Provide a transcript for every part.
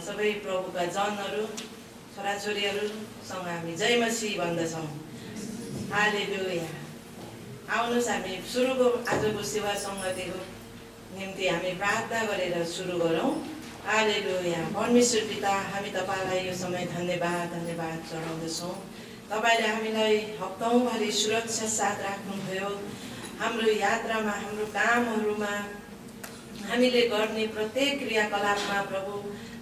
सबै प्रभुका जनहरू छोराछोरीहरूसँग हामी जय मसीह भन्दछौँ। हालेलुया। आउनुहोस् हामी सुरुको आजको सेवा सङ्गतिको निम्ति हामी प्रार्थना गरेर सुरु गरौँ। हालेलुया। परमेश्वर पिता, हामी तपाईँलाई यो समय धन्यवाद चढाउँदछौँ। तपाईँले हामीलाई हप्तौँभरि सुरक्षा साथ राख्नुभयो। हाम्रो यात्रामा, हाम्रो कामहरूमा, हामीले गर्ने प्रत्येक क्रियाकलापमा प्रभु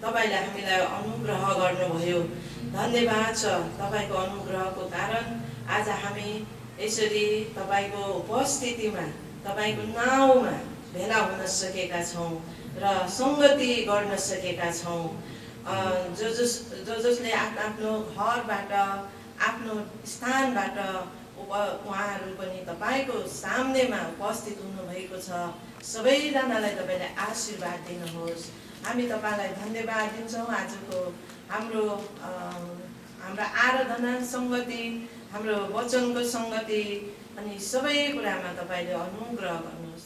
तपाईँले हामीलाई अनुग्रह गर्नुभयो। धन्यवाद छ तपाईँको अनुग्रहको कारण आज हामी यसरी तपाईँको उपस्थितिमा, तपाईँको नाउँमा भेला हुन सकेका छौँ र सङ्गति गर्न सकेका छौँ। जसले आफ्नो घरबाट, आफ्नो स्थानबाट उहाँहरू पनि तपाईँको सामनेमा उपस्थित हुनुभएको छ। सबैजनालाई तपाईँले आशीर्वाद दिनुहोस्। हामी तपाईँलाई धन्यवाद दिन्छौँ। आजको हाम्रा आराधना सङ्गति, हाम्रो वचनको सङ्गति अनि सबै कुरामा तपाईँले अनुग्रह गर्नुहोस्।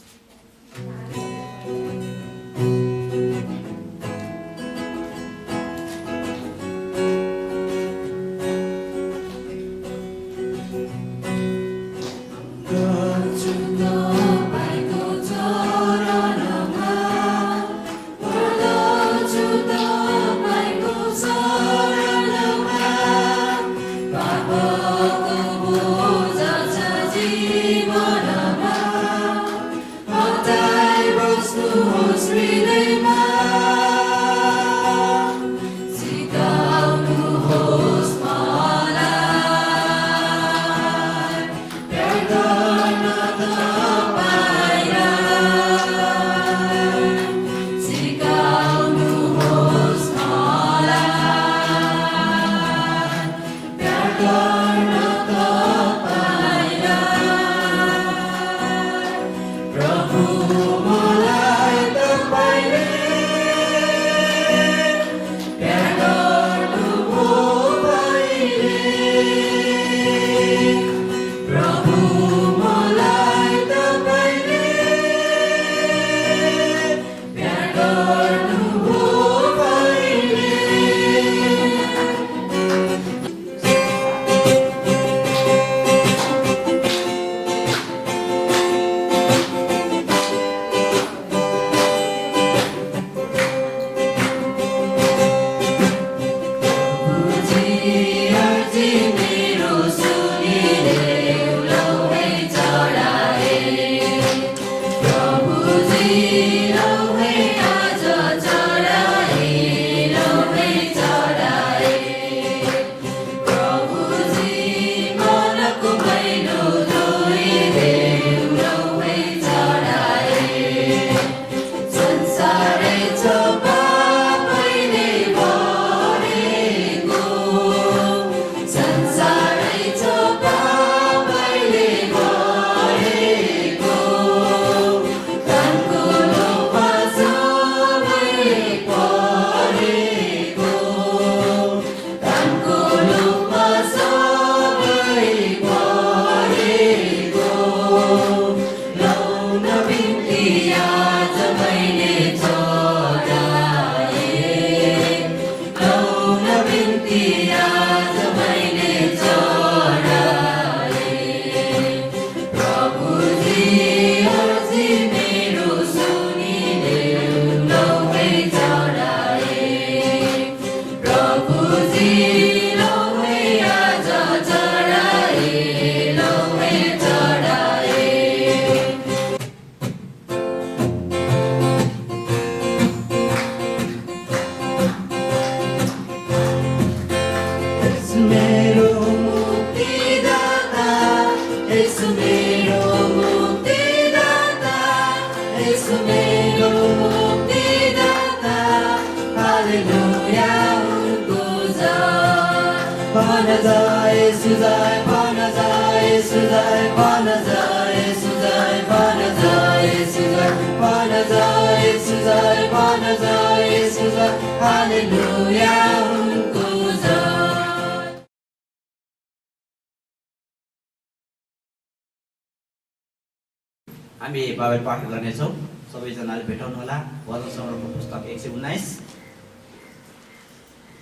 हामी बाइबल पाठ गर्नेछौँ। सबैजनाले भेटाउनु होला। वचन सङ्ग्रहको पुस्तक 119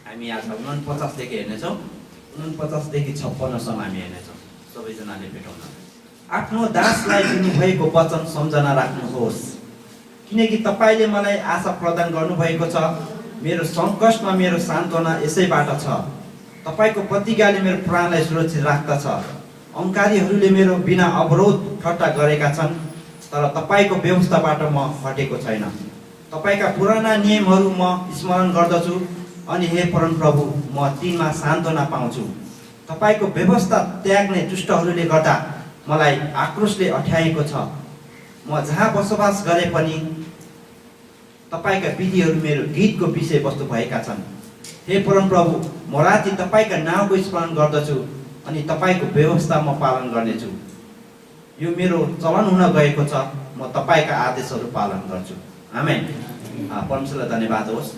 हामी आज 49 देखि हेर्नेछौँ, 49 देखि 56 सम्म हामी हेर्नेछौँ। सबैजनाले भेटौँ। आफ्नो दासलाई दिनुभएको वचन सम्झना राख्नुहोस्, किनकि तपाईँले मलाई आशा प्रदान गर्नुभएको छ। मेरो सङ्कटमा मेरो सान्त्वना यसैबाट छ। तपाईँको प्रतिज्ञाले मेरो प्राणलाई सुरक्षित राख्दछ। अहङ्कारीहरूले मेरो बिना अवरोध ठट्टा गरेका छन्, तर तपाईँको व्यवस्थाबाट म हटेको छैन। तपाईँका पुराना नियमहरू म स्मरण गर्दछु, अनि हे परमप्रभु, म तिनमा सान्त्वना पाउँछु। तपाईँको व्यवस्था त्याग्ने दुष्टहरूले गर्दा मलाई आक्रोशले अठ्याएको छ। म जहाँ बसोबास गरे पनि तपाईँका विधिहरू मेरो गीतको विषयवस्तु भएका छन्। हे परमप्रभु, म राति तपाईँका नाउँको स्मरण गर्दछु, अनि तपाईँको व्यवस्था म पालन गर्नेछु। यो मेरो चलन हुन गएको छ, म तपाईँका आदेशहरू पालन गर्छु। आमेन। परमेश्वरलाई धन्यवाद होस्।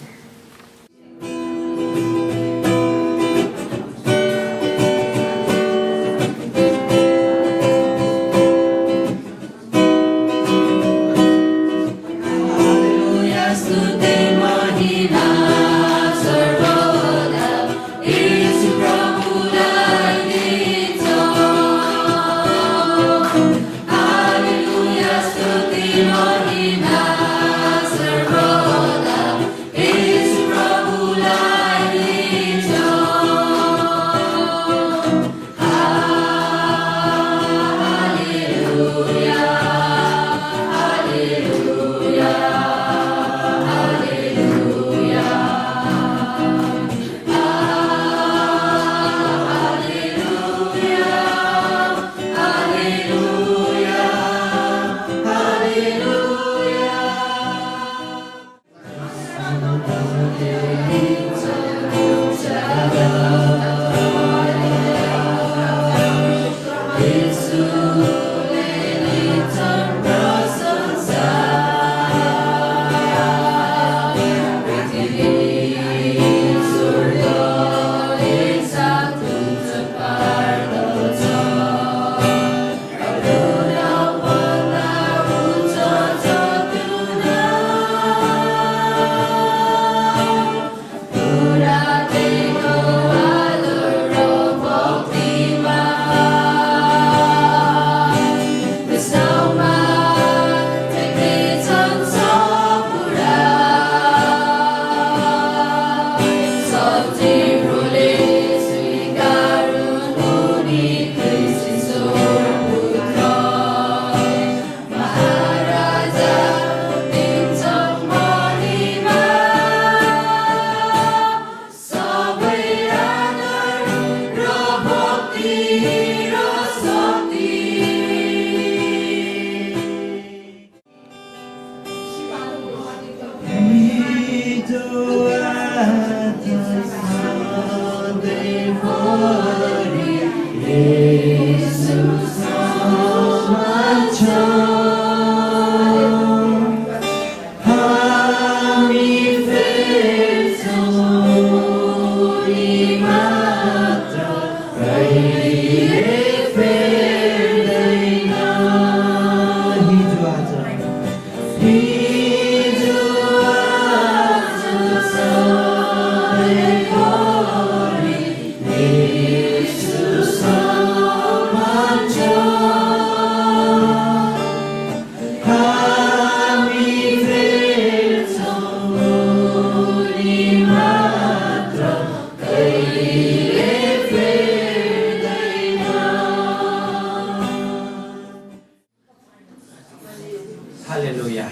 हालेलुया।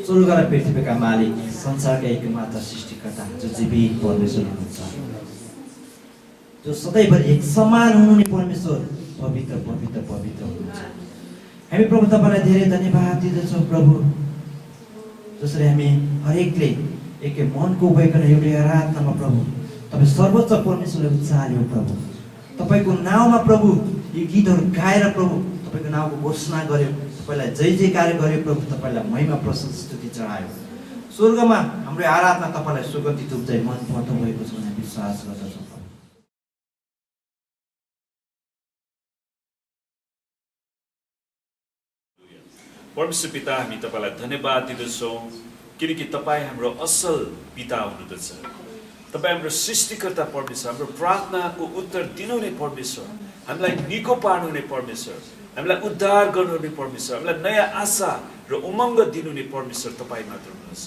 स्वर्ग र पृथ्वीका मालिक, संसारका एकमात्र सृष्टिकर्ता, जो जीवित परमेश्वर हुनुहुन्छ, जो सधैँभरि एक समान हुनुहुने परमेश्वर, पवित्र पवित्र पवित्र हुनुहुन्छ। हामी प्रभु तपाईँलाई धेरै धन्यवाद दिँदछौँ प्रभु, जसरी हामी हरेकले एकै मनको भइकन एउटै आराधनामा प्रभु तपाईँ सर्वोच्च परमेश्वरलाई उचाल्यो प्रभु। तपाईँको नाउँमा प्रभु यो गीतहरू गाएर प्रभु तपाईँको नाउँको घोषणा गर्यो, तपाईँलाई जय जयकार गर्यो प्रभु, तपाईँलाई महिमा प्रशंसा स्तुति चढायो। स्वर्गमा हाम्रो आराधना तपाईँलाई सुगन्धित उपजाइ मन पर्दो भएको छ भन्ने विश्वास गर्दछौँ। परमेश्वर पिता, हामी तपाईँलाई धन्यवाद दिँदछौँ, किनकि तपाईँ हाम्रो असल पिता हुनुहुँदछ। तपाईँ हाम्रो सृष्टिकर्ता परमेश्वर, हाम्रो प्रार्थनाको उत्तर दिनुहुने परमेश्वर, हामीलाई निको पार्नुहुने परमेश्वर, हामीलाई उद्धार गर्नुहुने परमेश्वर, हामीलाई नयाँ आशा र उमङ्ग दिनुहुने परमेश्वर तपाईँ मात्र हुनुहुन्छ।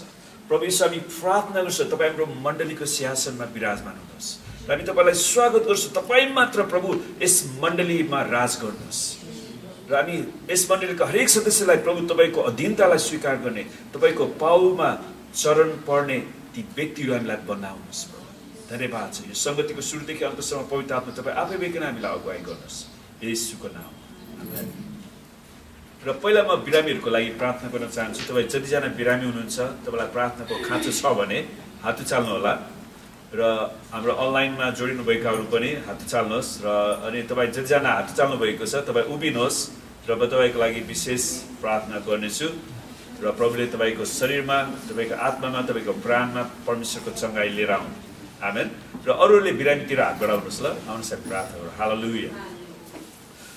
प्रभु यीशु, हामी प्रार्थना गर्छौँ तपाईँ हाम्रो मण्डलीको सिंहासनमा विराजमान हुनुहोस् र हामी तपाईँलाई स्वागत गर्छौँ। तपाईँ मात्र प्रभु यस मण्डलीमा राज गर्नुहोस् र हामी यस मण्डलीका हरेक सदस्यलाई प्रभु तपाईँको अधीनतालाई स्वीकार गर्ने, तपाईँको पाउमा चरण पर्ने ती व्यक्तिहरू हामीलाई बनाउनुहोस्। प्रभु धन्यवाद छ। यो सङ्गतिको सुरुदेखि अन्तसम्म पवित्र आत्मा तपाईँ आफै बेकिन हामीलाई अगुवाई गर्नुहोस् येशूको नाम। आमेन। र पहिला म बिरामीहरूको लागि प्रार्थना गर्न चाहन्छु। तपाईँ जतिजना बिरामी हुनुहुन्छ, तपाईँलाई प्रार्थनाको खाँचो छ भने हात उचाल्नु होला र हाम्रो अनलाइनमा जोडिनु भएकाहरू पनि हात उचाल्नुहोस्। र अनि तपाईँ जतिजना हात उचाल्नु भएको छ तपाईँ उभिनुहोस् र म तपाईँको लागि विशेष प्रार्थना गर्नेछु र प्रभुले तपाईँको शरीरमा, तपाईँको आत्मामा, तपाईँको प्राणमा परमेश्वरको चङ्गाई लिएर आउनु। आमेन। र अरूले बिरामीतिर हात बढाउनुहोस् ल। आउनुहोस् हामी प्रार्थना गरौँ। हालेलुया।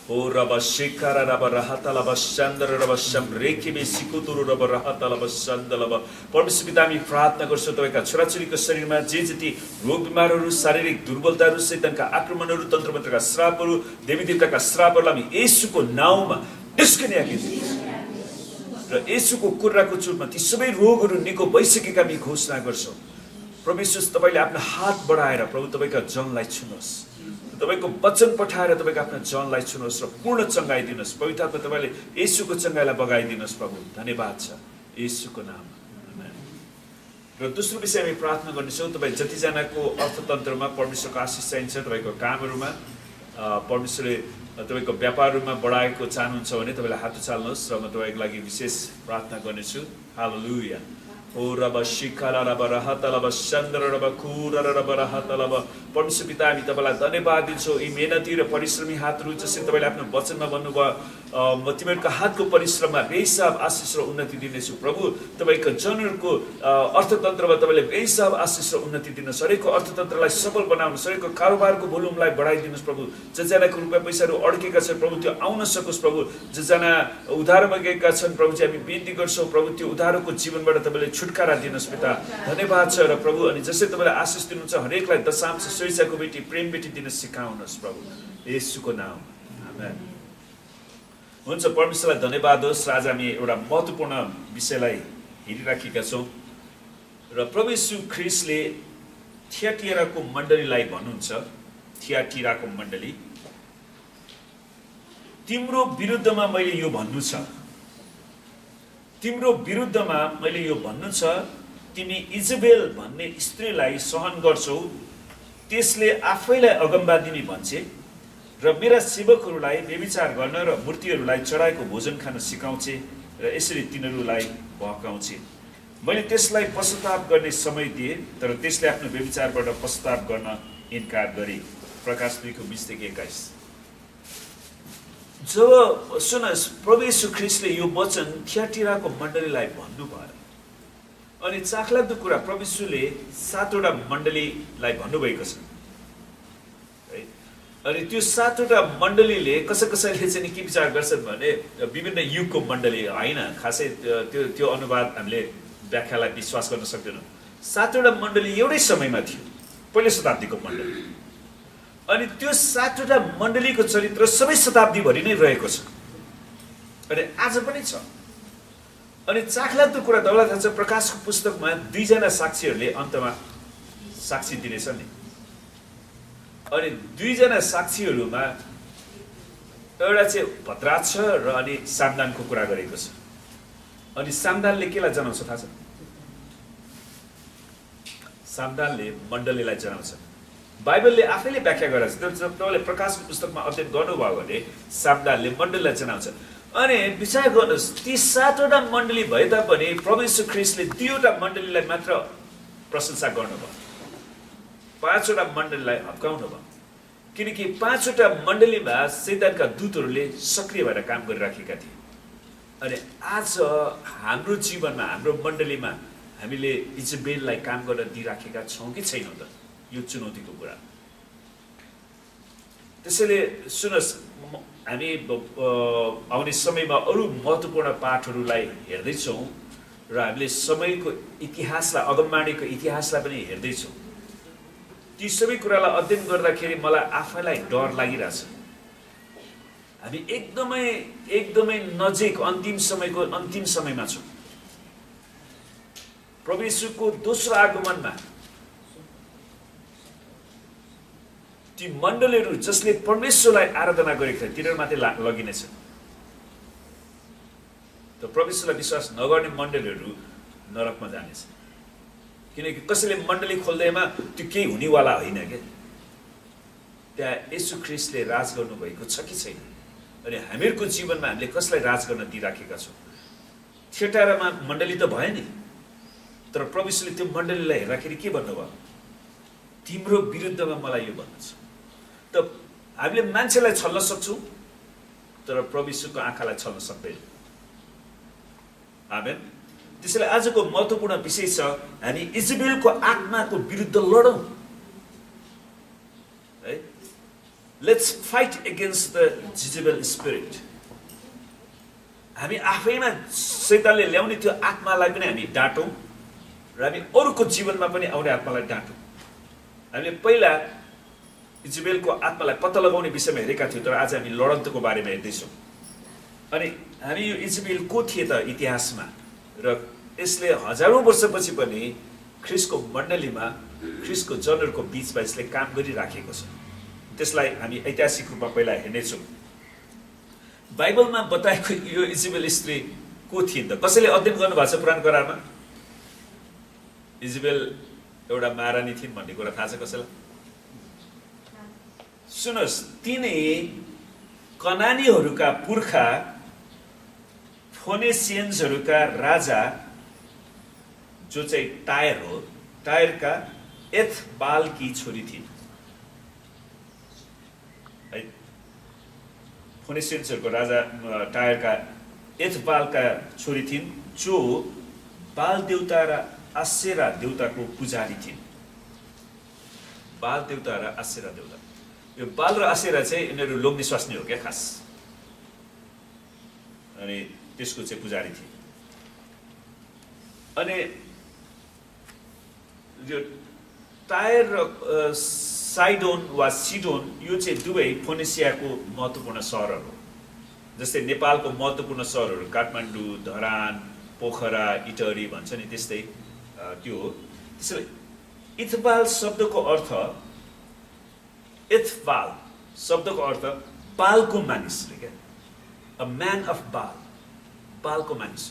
O raba shekara raba rahata laba shandara raba shamrekebe sikuturu raba rahata laba shandalaba। परमेश्वर पिता, हामी प्रार्थना गर्छौँ तपाईँका छोराछोरीको शरीरमा जे जति रोग बिमारहरू, शारीरिक दुर्बलताहरू, शैतानका आक्रमणहरू, तन्त्रमन्त्रका श्रापहरू, देवीदेवताका श्रापहरूलाई हामी येशूको नाउँमा निस्कने आज्ञा दिन्छौँ र येशूको कुर्राको चुरमा ती सबै रोगहरू निको भइसकेका हामी घोषणा गर्छौँ। प्रभु यीशु, तपाईँले आफ्नो हात बढाएर प्रभु तपाईँका जनलाई छुनुहोस्, तपाईँको वचन पठाएर तपाईँको आफ्नो जनलाई छुनुहोस् र पूर्ण चङ्गाई दिनुहोस्। पवित्र आत्मा तपाईँले येशूको चङ्गाईलाई बगाइदिनुहोस्। प्रभु धन्यवाद छ येशूको नाममा। आमेन। र दोस्रो विषय हामी प्रार्थना गर्नेछौँ। तपाईँ जतिजनाको अर्थतन्त्रमा परमेश्वरको आशिष चाहिन्छ, तपाईँको कामहरूमा परमेश्वरले तपाईँको व्यापारहरूमा बढाएको चाहनुहुन्छ भने तपाईँले हात उचाल्नुहोस् र म तपाईँको लागि विशेष प्रार्थना गर्नेछु। हालेलुया। O raba shikara raba rahata laba shandara raba kura raba rahata laba। परमेश्वर पिता, हामी तपाईँलाई धन्यवाद दिन्छौँ यी मेहनती र परिश्रमी हातहरू जसरी तपाईँले आफ्नो वचनमा भन्नुभयो, म तिमीहरूको हातको परिश्रममा बेहिसाब आशिष र उन्नति दिनेछु। प्रभु तपाईँको जनहरूको अर्थतन्त्रमा तपाईँले बेहिसाब आशिष र उन्नति दिनुहोस्। हरेकको अर्थतन्त्रलाई सफल बनाउनुहोस्, हरेकको कारोबारको भोल्युमलाई बढाइदिनुहोस्। प्रभु जसजनाको रुपियाँ पैसाहरू अड्केका छन् प्रभु त्यो आउन सकोस्। प्रभु जसजना उधारमा गएका छन् प्रभु चाहिँ हामी बिन्ती गर्छौँ प्रभु त्यो उधारको जीवनबाट तपाईँले छुटकारा दिनुहोस् पिता। धन्यवाद छ। र प्रभु अनि जसरी तपाईँले आशिष दिनुहुन्छ हरेकलाई दशांश स्वेच्छाको बेटी प्रेम बेटी दिन सिकाउनुहोस् प्रभु येशूको नाम। आमेन। हुन्छ, परमेश्वरलाई धन्यवाद होस्। आज हामी एउटा महत्त्वपूर्ण विषयलाई हेरिराखेका छौँ र प्रभु यीशु ख्रीष्टले थियाटिराको मण्डलीलाई भन्नुहुन्छ, थियाटिराको मण्डली, तिम्रो विरुद्धमा मैले यो भन्नु छ, तिम्रो विरुद्धमा मैले यो भन्नु छ, तिमी इजबेल भन्ने स्त्रीलाई सहन गर्छौ, त्यसले आफैलाई अगमवादिनी भन्छे र मेरा सेवकहरूलाई व्यभिचार गर्न र मूर्तिहरूलाई चढाएको भोजन खान सिकाउँछे र यसरी तिनीहरूलाई बहकाउँछे। मैले त्यसलाई पश्चाताप गर्ने समय दिएँ तर त्यसले आफ्नो व्यभिचारबाट पश्चाताप गर्न इन्कार गरे। प्रकाश 2:20-21। जब सुनस् प्रभु यीशु ख्रीष्टले यो वचन थियाटिराको मण्डलीलाई भन्नुभयो अनि चाखलाग्दो कुरा प्रभु यीशुले 7वटा मण्डलीलाई भन्नुभएको छ है। अनि त्यो 7वटा मण्डलीले कसैले चाहिँ के विचार गर्छन् भने विभिन्न युगको मण्डली होइन, खासै त्यो अनुवाद हामीले व्याख्यालाई विश्वास गर्न सक्दैनौँ। 7वटा मण्डली एउटै समयमा थियो, पहिलो शताब्दीको मण्डली। अनि त्यो 7वटा मण्डलीको चरित्र सबै शताब्दीभरि नै रहेको छ अनि आज पनि छ। अनि चाखलाग्दो कुरा तपाईँलाई थाहा छ, प्रकाशको पुस्तकमा 2जना साक्षीहरूले अन्तमा साक्षी दिनेछन् नि। अनि 2जना साक्षीहरूमा एउटा चाहिँ भद्राक्ष र अनि सामदानको कुरा गरेको छ। अनि सामदानले केलाई जनाउँछ थाहा छ? सामदानले मण्डलीलाई जनाउँछ। बाइबलले आफैले व्याख्या गरेको छ। तपाईँले प्रकाशको पुस्तकमा अध्ययन गर्नुभयो भने सामदानले मण्डलीलाई जनाउँछ। अनि विचार गर्नुहोस्, ती 7वटा मण्डली भए तापनि प्रभु यीशु ख्रीष्टले 2वटा मण्डलीलाई मात्र प्रशंसा गर्नुभयो, 5वटा मण्डलीलाई हप्काउनु भयो। किनकि 5वटा मण्डलीमा शैतानका दूतहरूले सक्रिय भएर काम गरिराखेका थिए। अनि आज हाम्रो जीवनमा, हाम्रो मण्डलीमा हामीले इजबेललाई काम गर्न दिइराखेका छौँ कि छैनौँ त? यो चुनौतीको कुरा। त्यसैले सुनोस्, हामी आउने समयमा अरू महत्त्वपूर्ण पाठहरूलाई हेर्दैछौँ र हामीले समयको इतिहासलाई, अगमवाणीको इतिहासलाई पनि हेर्दैछौँ। ती सबै कुरालाई अध्ययन गर्दाखेरि मलाई आफैलाई डर लागिरहेछ। हामी एकदमै एकदमै नजिक अन्तिम समयमा छौँ। प्रभु येशूको दोस्रो आगमनमा ती मण्डलीहरू जसले परमेश्वरलाई आराधना गरेका थिए तिनीहरूमाथि लगिनेछ। त प्रभु येशूलाई विश्वास नगर्ने मण्डलीहरू नरकमा जानेछ। किनकि कसैले मण्डली खोल्दैमा त्यो केही हुनेवाला होइन क्या। त्यहाँ येशू ख्रीष्टले राज गर्नुभएको छ कि छैन, अनि हामीहरूको जीवनमा हामीले कसलाई राज गर्न दिइराखेका छौँ। थिएटरमा मण्डली त भयो नि, तर प्रभु येशूले त्यो मण्डलीलाई हेर्दाखेरि के भन्नुभयो? तिम्रो विरुद्धमा मलाई यो भन्नु छ। त हामीले मान्छेलाई छल्न सक्छौँ, तर प्रभु येशूको आँखालाई छल्न सक्दैन। आमेन। त्यसैले आजको महत्त्वपूर्ण विषय छ, हामी इजबेलको आत्माको विरुद्ध लडौँ है। Let's fight against the Jezebel spirit. हामी आफैमा शैतानले ल्याउने त्यो आत्मालाई पनि हामी डाँटौँ र हामी अरूको जीवनमा पनि आउने आत्मालाई डाँटौँ। हामीले पहिला इजबेलको आत्मालाई पत्ता लगाउने विषयमा हेरेका थियौँ, तर आज हामी लडन्तको बारेमा हेर्दैछौँ। अनि हामी यो इजबेल को थिए त इतिहासमा, र यसले हजारौँ वर्षपछि पनि ख्रीष्टको मण्डलीमा ख्रीष्टको जनहरूको बीचमा यसले काम गरिराखेको छ। त्यसलाई हामी ऐतिहासिक रूपमा पहिला हेर्नेछौँ। बाइबलमा बताएको यो इजबेल स्त्री को थिइन् त? कसैले अध्ययन गर्नुभएको छ पुरानो करारमा? इजबेल एउटा महारानी थिइन् भन्ने कुरा थाहा छ कसैलाई? सुन्नुहोस्, तिनी कनानीहरूका पुर्खा फोनेसियन्सहरूका राजा जो चाहिँ टायर हो, टायरका एथबालकी छोरी थिइन्। फोनेसियन्सहरूको राजा टायरका एथबालका छोरी थिइन्, जो बाल देवता र आसेरा देवताको पुजारी थिइन्। बाल देवता र आसेरा देवता, यो बाल र आसेरा चाहिँ यिनीहरू लोग्ने स्वास्नी हो क्या खास, अनि त्यसको चाहिँ पुजारी थिए। अनि यो टायर र साइडोन वा सिडोन यो चाहिँ दुवै फोनेसियाको महत्त्वपूर्ण सहरहरू हो। जस्तै नेपालको महत्त्वपूर्ण सहरहरू काठमाडौँ, धरान, पोखरा, इटहरी भन्छ नि, त्यस्तै त्यो हो। त्यसैले इथबाल शब्दको अर्थ, इथबाल शब्दको अर्थ बालको मानिसले क्या, अ म्यान अफ बाल, बालको मानिस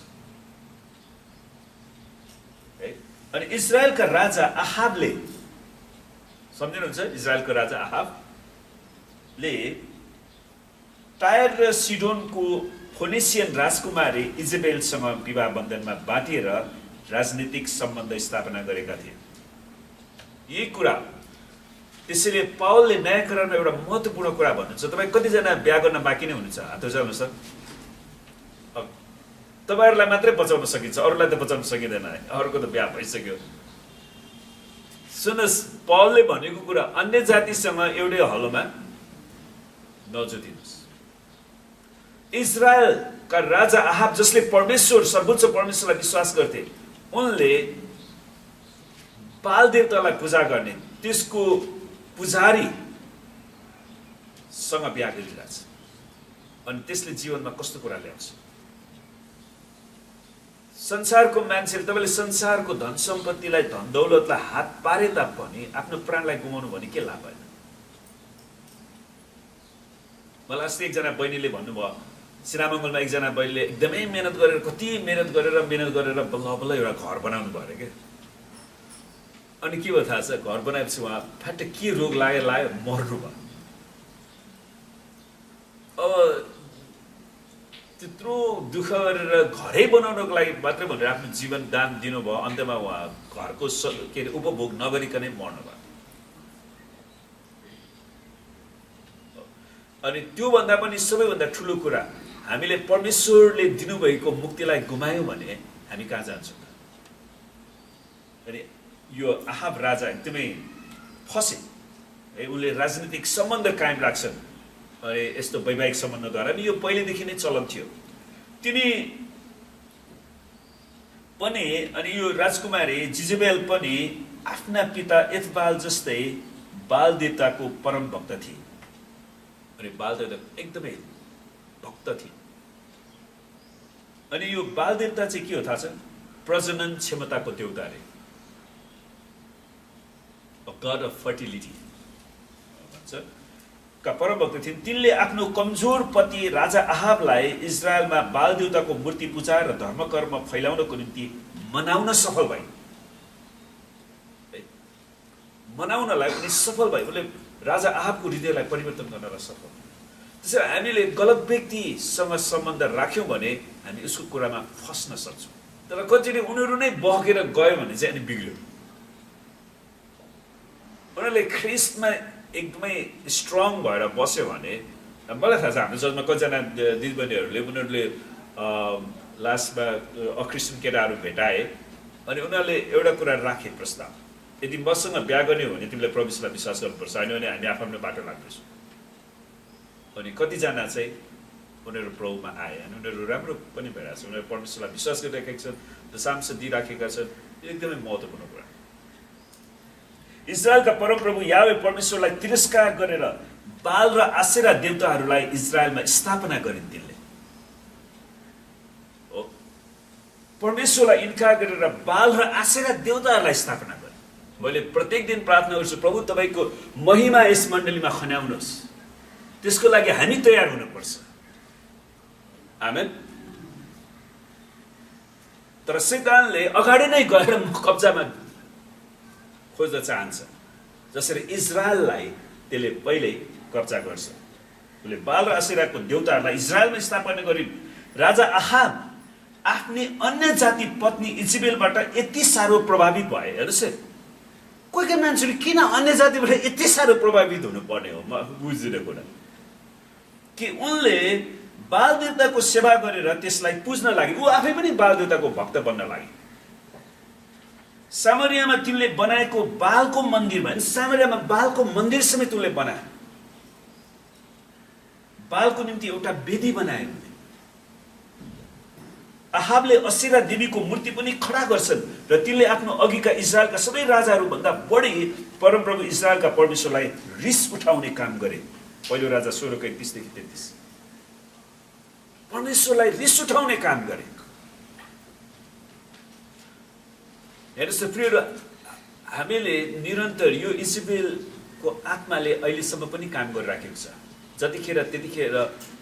है। अनि इजरायलका राजा आहाबले, सम्झिनुहुन्छ, इजरायलको राजा आहाबले टायर र सिडोनको फोनेसियन राजकुमारी इजबेलसँग विवाह बन्धनमा बाँधिएर राजनीतिक सम्बन्ध स्थापना गरेका थिए। यही कुरा त्यसैले पावलले नयाँ करारमा एउटा महत्त्वपूर्ण कुरा भन्नुहुन्छ। तपाईँ कतिजना बिहा गर्न बाँकी नै हुनुहुन्छ? हात उचाल्नुहोस् त। तपाईँहरूलाई मात्रै बचाउन सकिन्छ, अरूलाई त बचाउन सकिँदैन, अरूको त बिहा भइसक्यो। सुन्नुहोस्, पावलले भनेको कुरा अन्य जातिसँग एउटै हलोमा नजुटिनुहोस्। इजरायलका राजा आहाब जसले परमेश्वर, सर्वोच्च परमेश्वरलाई विश्वास गर्थे, उनले बाल देवतालाई पूजा गर्ने त्यसको पुजारीसँग बिहा गरिरहेछ। अनि त्यसले जीवनमा कस्तो कुरा ल्याउँछ? संसारको मान्छेले, तपाईँले संसारको धन सम्पत्तिलाई, धन दौलतलाई हात पारे तापनि आफ्नो प्राणलाई गुमाउनु भने के लाभ भएन? मलाई अस्ति एकजना बहिनीले भन्नुभयो, सिरामङ्गलमा एकजना बहिनीले एकदमै मेहनत गरेर, कति मेहनत गरेर बल्ल बल्ल एउटा घर बनाउनु भयो अरे क्या। अनि के भयो थाहा छ? घर बनाएपछि उहाँ फ्याट्ट के रोग लाग्यो, मर्नु भयो। अब त्यत्रो दुःख गरेर घरै बनाउनको लागि मात्रै भनेर आफ्नो जीवन दान दिनुभयो, अन्त्यमा उहाँ घरको के अरे उपभोग नगरिकनै मर्नु भयो। अनि त्योभन्दा पनि सबैभन्दा ठुलो कुरा, हामीले परमेश्वरले दिनुभएको मुक्तिलाई गुमायौँ भने हामी कहाँ जान्छौँ? अनि यो आहाब राजा एकदमै फसे है। उनले राजनीतिक सम्बन्ध कायम राख्छन् अनि यस्तो वैवाहिक सम्बन्धद्वारा नि, यो पहिलेदेखि नै चलन थियो। तिनी पनि, अनि यो राजकुमारी जिजेबेल पनि आफ्ना पिता एथबाल जस्तै बाल देवताको परम भक्त थिए अनि बाल देवता एकदमै भक्त थिए। अनि यो बाल देवता चाहिँ के हो थाहा छ? प्रजनन क्षमताको देवता रे, अ गॉड अफ फर्टिलिटी भन्छ। का परम भक्त थिए। तिनले आफ्नो कमजोर पति राजा आहाबलाई इजरायलमा बाल देवताको मूर्ति पूजा र धर्मकर्म फैलाउनको निम्ति मनाउन सफल भए। मनाउनलाई पनि सफल भए। उनले राजा आहाबको हृदयलाई परिवर्तन गर्नलाई सफल। त्यसैले हामीले गलत व्यक्तिसँग सम्बन्ध राख्यौँ भने हामी उसको कुरामा फस्न सक्छौँ। तर कतिले उनीहरू नै बहकेर गयो भने चाहिँ अनि बिग्रियो। उनीहरूले ख्रिस्टमा एकदमै स्ट्रङ भएर बस्यो भने, मलाई थाहा छ हाम्रो चर्चमा कतिजना दिदीबहिनीहरूले उनीहरूले लास्टमा अक्रिस्चियन केटाहरू भेटाए अनि उनीहरूले एउटा कुरा राखे प्रस्ताव, यदि मसँग बिहा गर्ने हो भने तिमीले प्रभुलाई विश्वास गर्नुपर्छ, होइन भने हामी आफ्नो बाटो लाग्दैछौँ। अनि कतिजना चाहिँ उनीहरू प्रभुमा आए अनि उनीहरू राम्रो पनि भइरहेको छ, उनीहरू परमेश्वरलाई विश्वास गरिराखेका छन्, दशांश दिइराखेका छन्। यो एकदमै महत्त्वपूर्ण कुरा। इजरायलका परमप्रभु यावे परमेश्वरलाई तिरस्कार गरेर बाल र आसेरा देवताहरूलाई इजरायलमा स्थापना गरिन्। तिनले परमेश्वरलाई इन्कार गरेर बाल र आसेरा देवताहरूलाई स्थापना गरे। मैले प्रत्येक दिन प्रार्थना गर्छु, प्रभु तपाईँको महिमा यस मण्डलीमा खन्याउनुहोस्, त्यसको लागि हामी तयार हुनुपर्छ। आमेन। तर शैतानले अगाडि नै गएर कब्जामा खोज्न चाहन्छ, जसरी इजरायललाई त्यसले पहिल्यै कब्जा गर्छ। उसले बाल र आसेराको देवताहरूलाई इजरायलमा स्थापना गरिन्। राजा आहाब आफ्नै अन्य जाति पत्नी इजेबेलबाट यति साह्रो प्रभावित भए। हेर्नुहोस्, कोही कोही मान्छेले किन अन्य जातिबाट यति साह्रो प्रभावित हुनुपर्ने हो, म बुझ्दिनँ कुरा। कि उनले बाल देवताको सेवा गरेर त्यसलाई पुज्न लागि, ऊ आफै पनि बाल देवताको भक्त बन्न लागि। सामरियामा तिनले बनाएको बालको मन्दिरमा, सामरियामा बालको मन्दिर समेत उनले बनाए। बालको निम्ति एउटा वेदी बनाए। आहाबले असेरा देवीको मूर्ति पनि खडा गर्छन् र तिनले आफ्नो अघिका इजरायलका सबै राजाहरू भन्दा बढी परमप्रभु इजरायलका परमेश्वरलाई रिस उठाउने काम गरे। पहिलो राजा 16:31-33 परमेश्वरलाई रिस उठाउने काम गरे। हेर्नुहोस् प्रियहरू, हामीले निरन्तर यो इजेबेलको आत्माले अहिलेसम्म पनि काम गरिराखेको छ। जतिखेर त्यतिखेर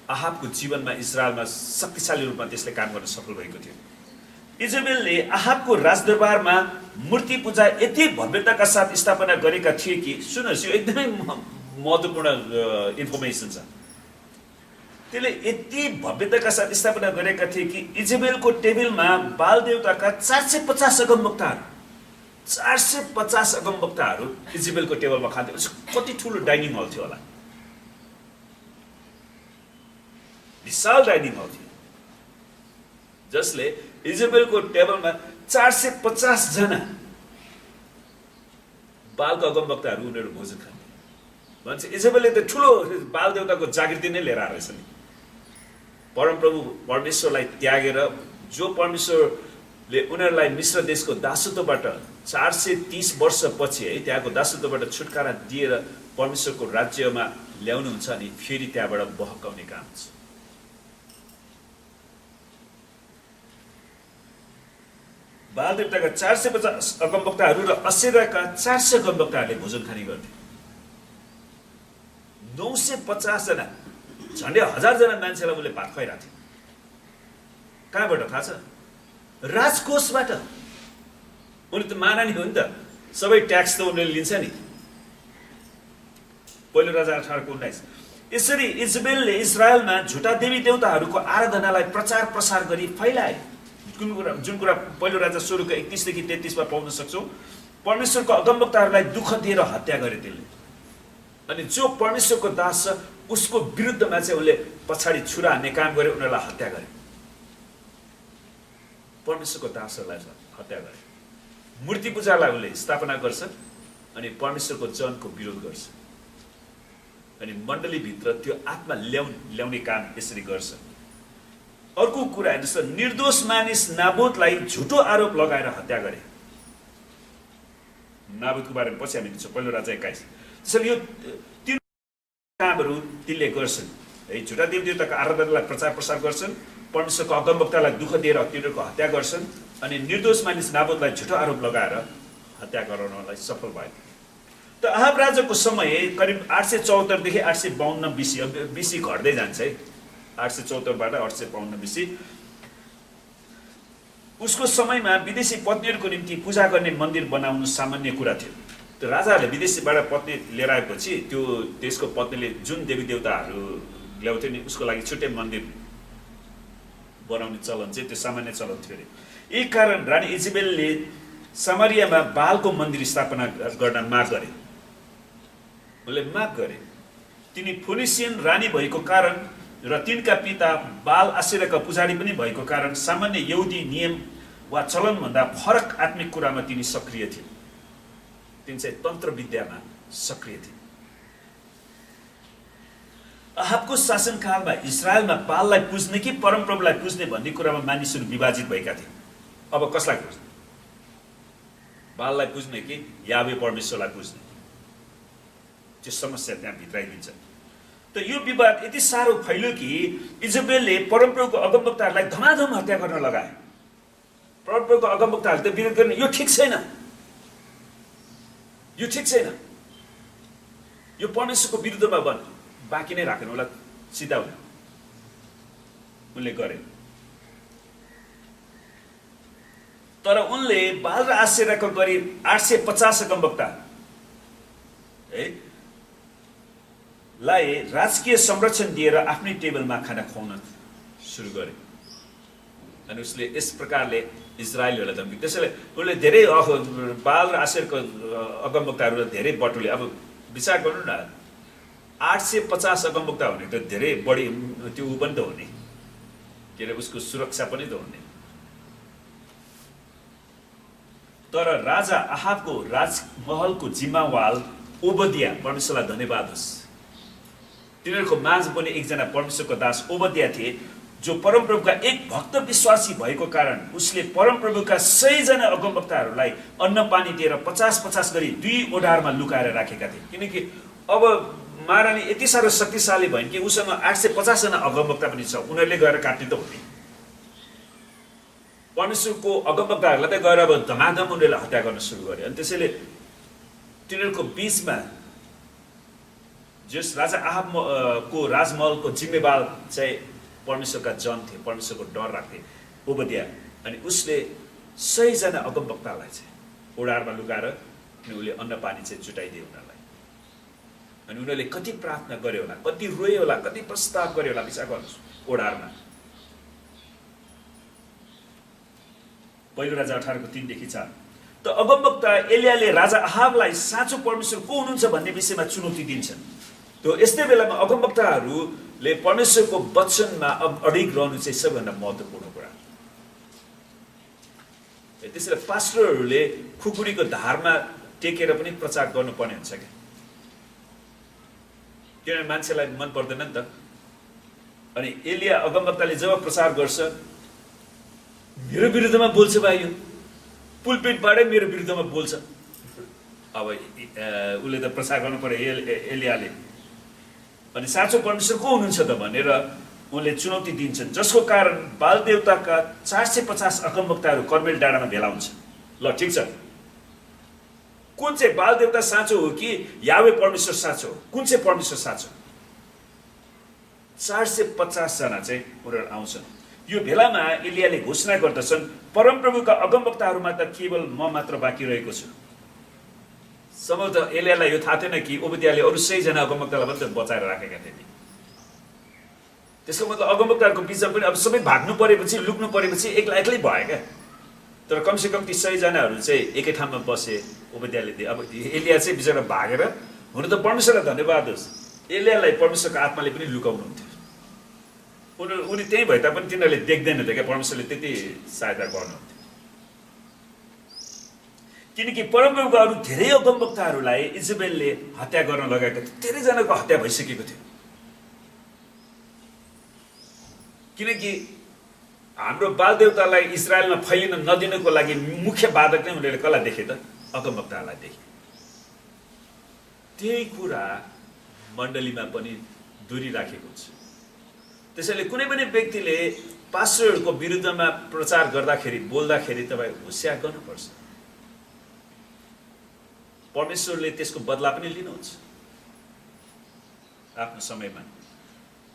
आहाबको जीवनमा इजरायलमा शक्तिशाली रूपमा त्यसले काम गर्न सफल भएको थियो। इजेबेलले आहाबको राजदरबारमा मूर्ति पूजा यति भव्यताका साथ स्थापना गरेका थिए कि, सुन्नुहोस् यो एकदमै महत्त्वपूर्ण इन्फर्मेसन छ। त्यसले यति भव्यताका साथ स्थापना गरेका थिए कि इजेबेलको टेबलमा बाल देवताका 450 अगमवक्ताहरू 450 अगमवक्ताहरू इजेबेलको टेबलमा खान्थे। कति ठुलो डाइनिङ हल थियो होला, विशाल डाइनिङ हल थियो, जसले इजेबेलको टेबलमा 450 जना बालका अगमवक्ताहरू उनीहरू भोजन खान्थे। भन्छ इजेबेलले त ठुलो बाल देवताको जागृति नै लिएर आएछ नि। परमप्रभु परमेश्वरलाई त्यागेर, जो परमेश्वरले उनीहरूलाई मिश्र देशको दासत्वबाट 430 वर्षपछि है त्यहाँको दासत्वबाट छुटकारा दिएर परमेश्वरको राज्यमा ल्याउनुहुन्छ अनि फेरि त्यहाँबाट बहकाउने काम छ। बाल देवताका 450 अगमवक्ताहरू र असेराका 400 अगमवक्ताहरूले भोजन खाने गर्थे। 950 जना, झन्डै 1000 जना मान्छेलाई उसले भात खुवाइरहेको थियो। कहाँबाट थाहा छ? राजकोषबाट। उनी त महारानी हो नि त, सबै ट्याक्स त उनीहरूले लिन्छ नि। पहिलो राजा 18:19। यसरी इजबेलले इजरायलमा झुटा देवी देवताहरूको आराधनालाई प्रचार प्रसार गरी फैलाए। जुन कुरा पहिलो राजा 16:31-33 पाउन सक्छौँ। परमेश्वरको अगमवक्ताहरूलाई दुःख दिएर हत्या गरे त्यसले। अनि जो परमेश्वरको दास छ उसको विरुद्धमा चाहिँ उसले पछाडि छुरा हान्ने काम गरे, उनीहरूलाई हत्या गरे। परमेश्वरको दासहरूलाई हत्या गरे। मूर्ति पूजालाई उसले स्थापना गर्छ अनि परमेश्वरको जनको विरोध गर्छ। अनि मण्डलीभित्र त्यो आत्मा ल्याउने काम यसरी गर्छ। अर्को कुरा हेर्नुहोस्, निर्दोष मानिस नाबोतलाई झुटो आरोप लगाएर हत्या गरे। नाबोतको बारेमा पछि हामी दिन्छौँ, पहिलो राजा 21। त्यसैले यो तीन कामहरू तिनले गर्छन् है। झुटा देवदेवताको आराधनालाई प्रचार प्रसार गर्छन्, परमेश्वरको अगमवक्तालाई दुःख दिएर तिनीहरूको हत्या गर्छन्, अनि निर्दोष मानिस नाबोतलाई झुटो आरोप लगाएर हत्या गराउनलाई सफल भयो। त अहाब राजाको समय करिब 874 देखि 852 BC, अब BC घट्दै जान्छ है, 874 बाट 852 BC। उसको समयमा विदेशी पत्नीहरूको निम्ति पूजा गर्ने मन्दिर बनाउनु सामान्य कुरा थियो। त्यो राजाहरूले विदेशीबाट पत्नी लिएर आएपछि त्यो देशको पत्नीले जुन देवी देवताहरू ल्याउँथ्यो नि उसको लागि छुट्टै मन्दिर बनाउने चलन चाहिँ त्यो सामान्य चलन थियो अरे। यही कारण रानी इजेबेलले समारियामा बालको मन्दिर स्थापना गर्न माग गरे। उनले माग गरे, तिनी फोनिसियन रानी भएको कारण र तिनका पिता बाल आश्चर्यका पुजारी पनि भएको कारण सामान्य यहुदी नियम वा चलनभन्दा फरक आत्मिक कुरामा तिनी सक्रिय थिए। तिनी चाहिँ तन्त्र विद्यामा सक्रिय थिए। अहाबको शासनकालमा इजरायलमा बाललाई पुज्ने कि परमप्रभुलाई पुज्ने भन्ने कुरामा मानिसहरू विभाजित भएका थिए। अब कसलाई पुज्ने? बाललाई पुज्ने कि यावे परमेश्वरलाई पुज्ने? त्यो समस्या त्यहाँ भित्राइदिन्छ। त यो विवाद यति साह्रो फैल्यो कि इजेबेलले परमप्रभुको अगमवक्ताहरूलाई धमाधम हत्या गर्न लगाए। परमप्रभुको अगमवक्ताहरूले त विरोध गर्ने, यो ठिक छैन, यो ठिक छैन, यो परमेश्वरको विरुद्धमा बन, बाँकी नै राखेन, उसलाई सिधाउन उनले गरे। तर उनले बाल र आश्चर्यका करिब 850 अगमवक्ता है लाई राजकीय संरक्षण दिएर आफ्नै टेबलमा खाना खुवाउन सुरु गरे। अनि उसले यस प्रकारले इजरायलीहरूलाई धम्की, त्यसैले उसले धेरै बाल र आश्चर्यको अगमवक्ताहरूलाई धेरै बटुले। अब विचार गर्नु न, 850 अगमवक्ता हुने त धेरै बढी, त्यो ऊ पनि त हुने, के अरे उसको सुरक्षा पनि त हुने। तर राजा अहाबको राजमहलको जिम्मावाल ओबदिया, परमेश्वरलाई धन्यवाद होस्, तिनीहरूको माझ पनि एकजना परमेश्वरको दास ओबदिया थिए, जो परमप्रभुका एक भक्त विश्वासी भएको कारण उसले परमप्रभुका 100 जना अगमवक्ताहरूलाई अन्न पानी दिएर 50-50 गरी 2 ओडारमा लुकाएर राखेका थिए। किनकि अब महारानी यति साह्रो शक्तिशाली भइन् कि उसँग 850 जना अगमवक्ता पनि छ, उनीहरूले गएर काट्ने त हुने। परमेश्वरको अगमवक्ताहरूलाई त गएर अब धमाधम उनीहरूले हत्या गर्न सुरु गरे। अनि त्यसैले तिनीहरूको बीचमा जस राजा अहाब को राजमहलको जिम्मेवार चाहिँ परमेश्वरका जन थिए, परमेश्वरको डर राख्थे ओबदिया। अनि उसले 100 जना अगमवक्तालाई चाहिँ ओडारमा लुकाएर उसले अन्न पानी चाहिँ जुटाइदिए उनीहरूलाई। अनि उनीहरूले कति प्रार्थना गर्यो होला, कति रोयो होला, कति प्रस्ताव गर्यो होला, विचार गर्नुहोस्। ओडारमा पहिलो राजा 18:3 देखि 4। त अगमवक्ता एलियाले राजा अहाबलाई साँचो परमेश्वर को हुनुहुन्छ भन्ने विषयमा चुनौती दिन्छन्। त्यो यस्तै बेलामा अगमवक्ताहरूले परमेश्वरको वचनमा अडिग रहनु चाहिँ सबैभन्दा महत्त्वपूर्ण कुरा। त्यसैले पास्टरहरूले खुकुरीको धारमा टेकेर पनि प्रचार गर्नुपर्ने हुन्छ क्या, किनभने मान्छेलाई मन पर्दैन नि त। अनि एलिया अगमवक्ताले जब प्रचार गर्छ, मेरो विरुद्धमा बोल्छ भाइ, यो पुलपिटबाटै मेरो विरुद्धमा बोल्छ। अब उसले त प्रचार गर्नु पर्यो एलियाले। अनि साँचो परमेश्वर को हुनुहुन्छ त भनेर उनले चुनौती दिन्छन्, जसको कारण बाल देवताका 450 अगमवक्ताहरू कर्मेल डाँडामा भेला हुन्छ। ल ठिक छ, कुन चाहिँ बाल देवता साँचो हो कि यावे परमेश्वर साँचो हो? कुन चाहिँ परमेश्वर साँचो? 450 जना चाहिँ उनीहरू आउँछन्। यो भेलामा एलियाले घोषणा गर्दछन्, परमप्रभुका अगमवक्ताहरूमा त केवल म मात्र बाँकी रहेको छु। सम्भवतः एलियालाई यो थाहा थिएन कि ओबदियाले अरू 100 जना अगमवक्तालाई मात्र बचाएर राखेका थिए। त्यसको मतलब अगमवक्ताहरूको बिचमा पनि अब सबै भाग्नु परेपछि, लुक्नु परेपछि एक्लै एक्लै भयो क्या। तर कमसेकम ती 100 जनाहरू चाहिँ एकै ठाउँमा बसे। ओबदियाले दिए। अब एलिया चाहिँ बिचरा भागेर, हुन त परमेश्वरलाई धन्यवाद होस्, एलियालाई परमेश्वरको आत्माले पनि लुकाउनुहुन्थ्यो। उनी त्यही भए तापनि तिनीहरूले देख्दैन थियो क्या, परमेश्वरले त्यति सहायता गर्नुहुन्थ्यो। किनकि परमप्रभुका अरू धेरै अगमवक्ताहरूलाई इजेबेलले हत्या गर्न लगाएको थियो, धेरैजनाको हत्या भइसकेको थियो। किनकि हाम्रो बाल देवतालाई इजरायलमा फैलिन नदिनको लागि मुख्य बाधक नै उनीहरूले कसलाई देखे त? अगमवक्ताहरूलाई देखे। त्यही कुरा मण्डलीमा पनि दोहोरिराखेको छ। त्यसैले कुनै पनि व्यक्तिले पास्टरहरूको विरुद्धमा प्रचार गर्दाखेरि बोल्दाखेरि तपाईँ होसियार गर्नुपर्छ। परमेश्वरले त्यसको बदला पनि लिनुहुन्छ आफ्नो समयमा।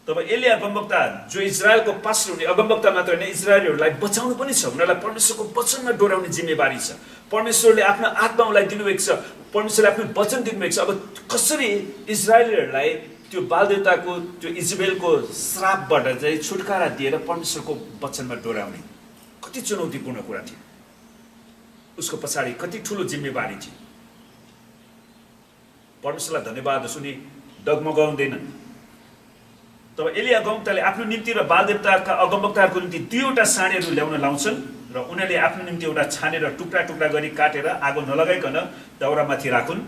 तब एलिया अगमवक्ता जो इजरायलको पास्टर हुने अगमवक्ता मात्र होइन, इजरायलीहरूलाई बचाउनु पनि छ, उनीहरूलाई परमेश्वरको वचनमा डोराउने जिम्मेवारी छ। परमेश्वरले आफ्नो आत्मा उनलाई दिनुभएको छ, परमेश्वरले आफ्नो वचन दिनुभएको छ। अब कसरी इजरायलीहरूलाई त्यो बालदेवताको त्यो इजबेलको श्रापबाट चाहिँ छुटकारा दिएर परमेश्वरको वचनमा डोराउने, कति चुनौतीपूर्ण कुरा थियो। उसको पछाडि कति ठुलो जिम्मेवारी थियो। परमेश्वरलाई धन्यवाद होस्, उनी डगमगाउँदैनन्। तब एलिया अगमवक्ताले आफ्नो निम्ति र बालदेवताका अगमवक्ताहरूको निम्ति दुईवटा साँढेहरू ल्याउन लाउँछन् र उनीहरूले आफ्नो निम्ति एउटा छानेर टुक्रा टुक्रा गरी काटेर आगो नलगाइकन दाउरामाथि राखुन्,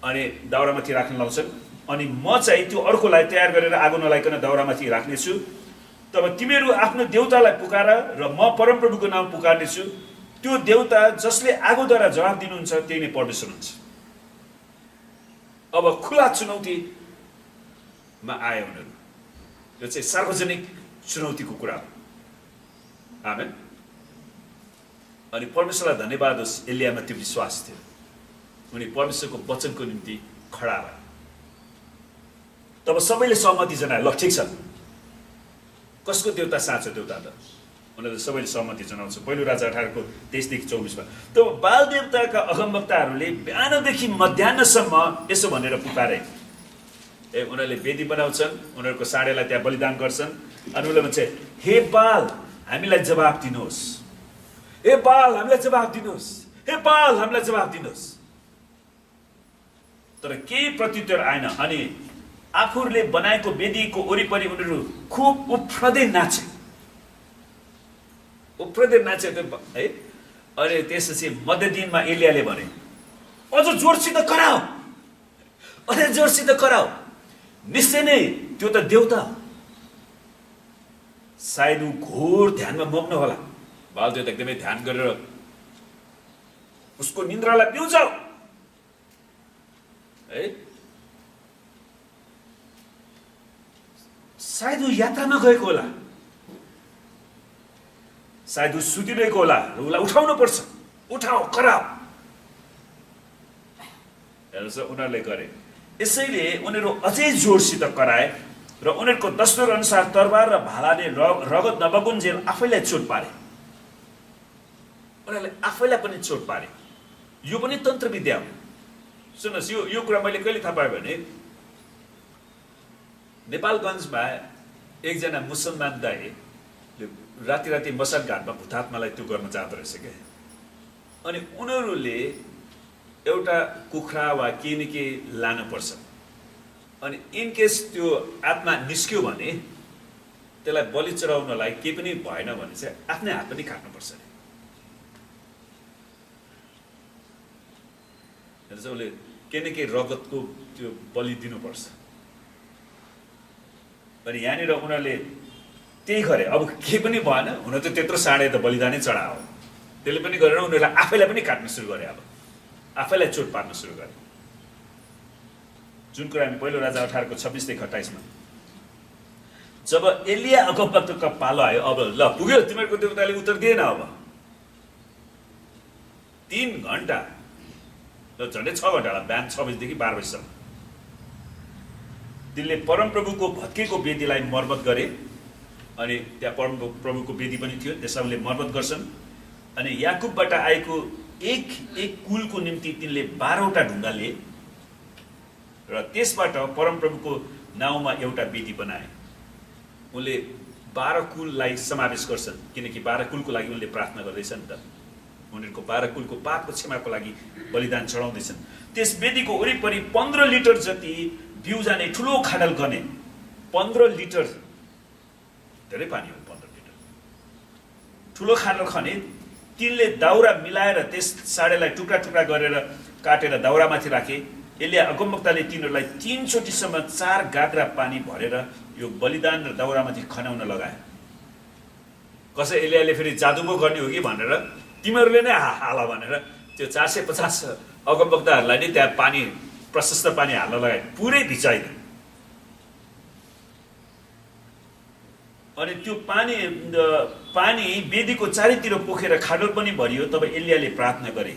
अनि दाउरामाथि राख्न लाउँछन्। अनि म चाहिँ त्यो अर्कोलाई तयार गरेर आगो नलाइकन दाउरामाथि राख्नेछु। तब तिमीहरू आफ्नो देवतालाई पुकार र म परमप्रभुको नाम पुकार्नेछु। त्यो देवता जसले आगोद्वारा जवाब दिनुहुन्छ त्यही नै परमेश्वर हुन्छ। अब खुला चुनौतीमा आए उनीहरू। यो चाहिँ सार्वजनिक चुनौतीको कुरा हो। आमेन। अनि परमेश्वरलाई धन्यवाद होस्, एलियामा त्यो विश्वास थियो। उनी परमेश्वरको वचनको निम्ति खडा भए। तब सबैले सहमति जनाए, ल ठिक छ, कसको देवता साँचो देवता त? उनीहरूले सबैले सहमति जनाउँछ। पहिलो राजा 18 को 23 देखि 24मा। तब बालदेवताका अगमवक्ताहरूले बिहानदेखि मध्याह्नसम्म यसो भनेर पुकारे। उनीहरूले वेदी बनाउँछन्, उनीहरूको साँढेलाई त्यहाँ बलिदान गर्छन्, अनि उनीहरूले भन्छ, हे बाल हामीलाई जवाब दिनुहोस्, हे बाल हामीलाई जवाब दिनुहोस्, हे बाल हामीलाई जवाब दिनुहोस्। तर केही प्रत्युत्तर आएन। अनि आफूहरूले बनाएको वेदीको वरिपरि उनीहरू खुब उफ्रदै नाचे है। अनि त्यसपछि मध्यदिनमा एलियाले भने, अझ जोरसित कराऊ, अझ जोरसित कराऊ, निश्चय नै त्यो त देवता। सायद ऊ घोर ध्यानमा मग्न होला। बालदेवता एकदमै ध्यान गरेर उसको निन्द्रालाई बिउजाऊ है। सायद ऊ यात्रामा गएको होला, सायद ऊ सुतिरहेको होला र उसलाई उठाउनु पर्छ, उठाऊ कराऊ। हेर्नुहोस् उनीहरूले गरे। यसैले उनीहरू अझै जोरसित कराए र उनीहरूको दस्तुर अनुसार तरबार र भालाले रगत नबगुन्जेल आफैलाई चोट पारे। उनीहरूले आफैलाई पनि चोट पारे। यो पनि तन्त्र विद्या हो। सुन्नुहोस्, यो कुरा मैले कहिले थाहा पाएँ भने नेपालगञ्जमा एकजना मुसलमान दाइले राति राति मसान घाटमा भूतात्मालाई त्यो गर्न जाँदो रहेछ क्या। अनि उनीहरूले एउटा कुखुरा वा के न के लानुपर्छ। अनि इनकेस त्यो आत्मा निस्क्यो भने त्यसलाई बलि चढाउनलाई केही पनि भएन भने चाहिँ आफ्नै हात पनि काट्नुपर्छ अरे। उसले के न के रगतको त्यो बलि दिनुपर्छ। अनि यहाँनिर उनीहरूले त्यही गरे। अब केही पनि भएन, हुन त त्यत्रो साँढे त बलिदानै चढायो। त्यसले पनि गरेर उनीहरूले आफैलाई पनि काट्न सुरु गरे। अब आफैलाई चोट पार्न सुरु गरे। जुन कुरा हामी पहिलो राजा 18 को 26 देखि 28 मा। जब एलिया अगमवक्ताको पालो आयो, अब ल पुग्यो, तिमीहरूको देवताले उत्तर दिएन। अब 3 घण्टा, झन्डै 6 घण्टा होला, बिहान 6 बजेदेखि 12 बजीसम्म तिनले परमप्रभुको भत्केको वेदीलाई मर्मत गरे। अनि त्यहाँ परमप्रभुको वेदी पनि थियो, त्यसलाई उनले मर्मत गर्छन्। अनि याकुबबाट आएको एक कुलको निम्ति तिनले 12वटा ढुङ्गा लिए र त्यसबाट परमप्रभुको नाउँमा एउटा वेदी बनाए। उनले 12 कुललाई समावेश गर्छन्, किनकि 12 कुलको लागि उनले प्रार्थना गर्दैछन् त। उनीहरूको 12 कुलको पापको क्षमाको लागि बलिदान चढाउँदैछन्। त्यस वेदीको वरिपरि 15 लिटर जति बिउ जाने ठुलो खाडल गर्ने। 15 लिटर, धेरै पानी हो 15 लिटर। ठुलो खाडल खने। तिनले दाउरा मिलाएर त्यस साँढेलाई टुक्रा टुक्रा गरेर काटेर दाउरामाथि राखे। एलिया अगमवक्ताले तिनीहरूलाई 3 चोटिसम्म 4 गाग्रा पानी भरेर यो बलिदान र दाउरामाथि खनाउन लगाए। कसै एलियाले फेरि जादुको गर्ने हो कि भनेर तिमीहरूले नै हाल भनेर त्यो 450 अगमवक्ताहरूलाई नै त्यहाँ पानी प्रशस्त पानी हाल्न लगाए, पुरै भिजाइदियो। अनि त्यो पानी वेदीको चारैतिर पोखेर खाडल पनि भरियो। तब एलियाले प्रार्थना गरे।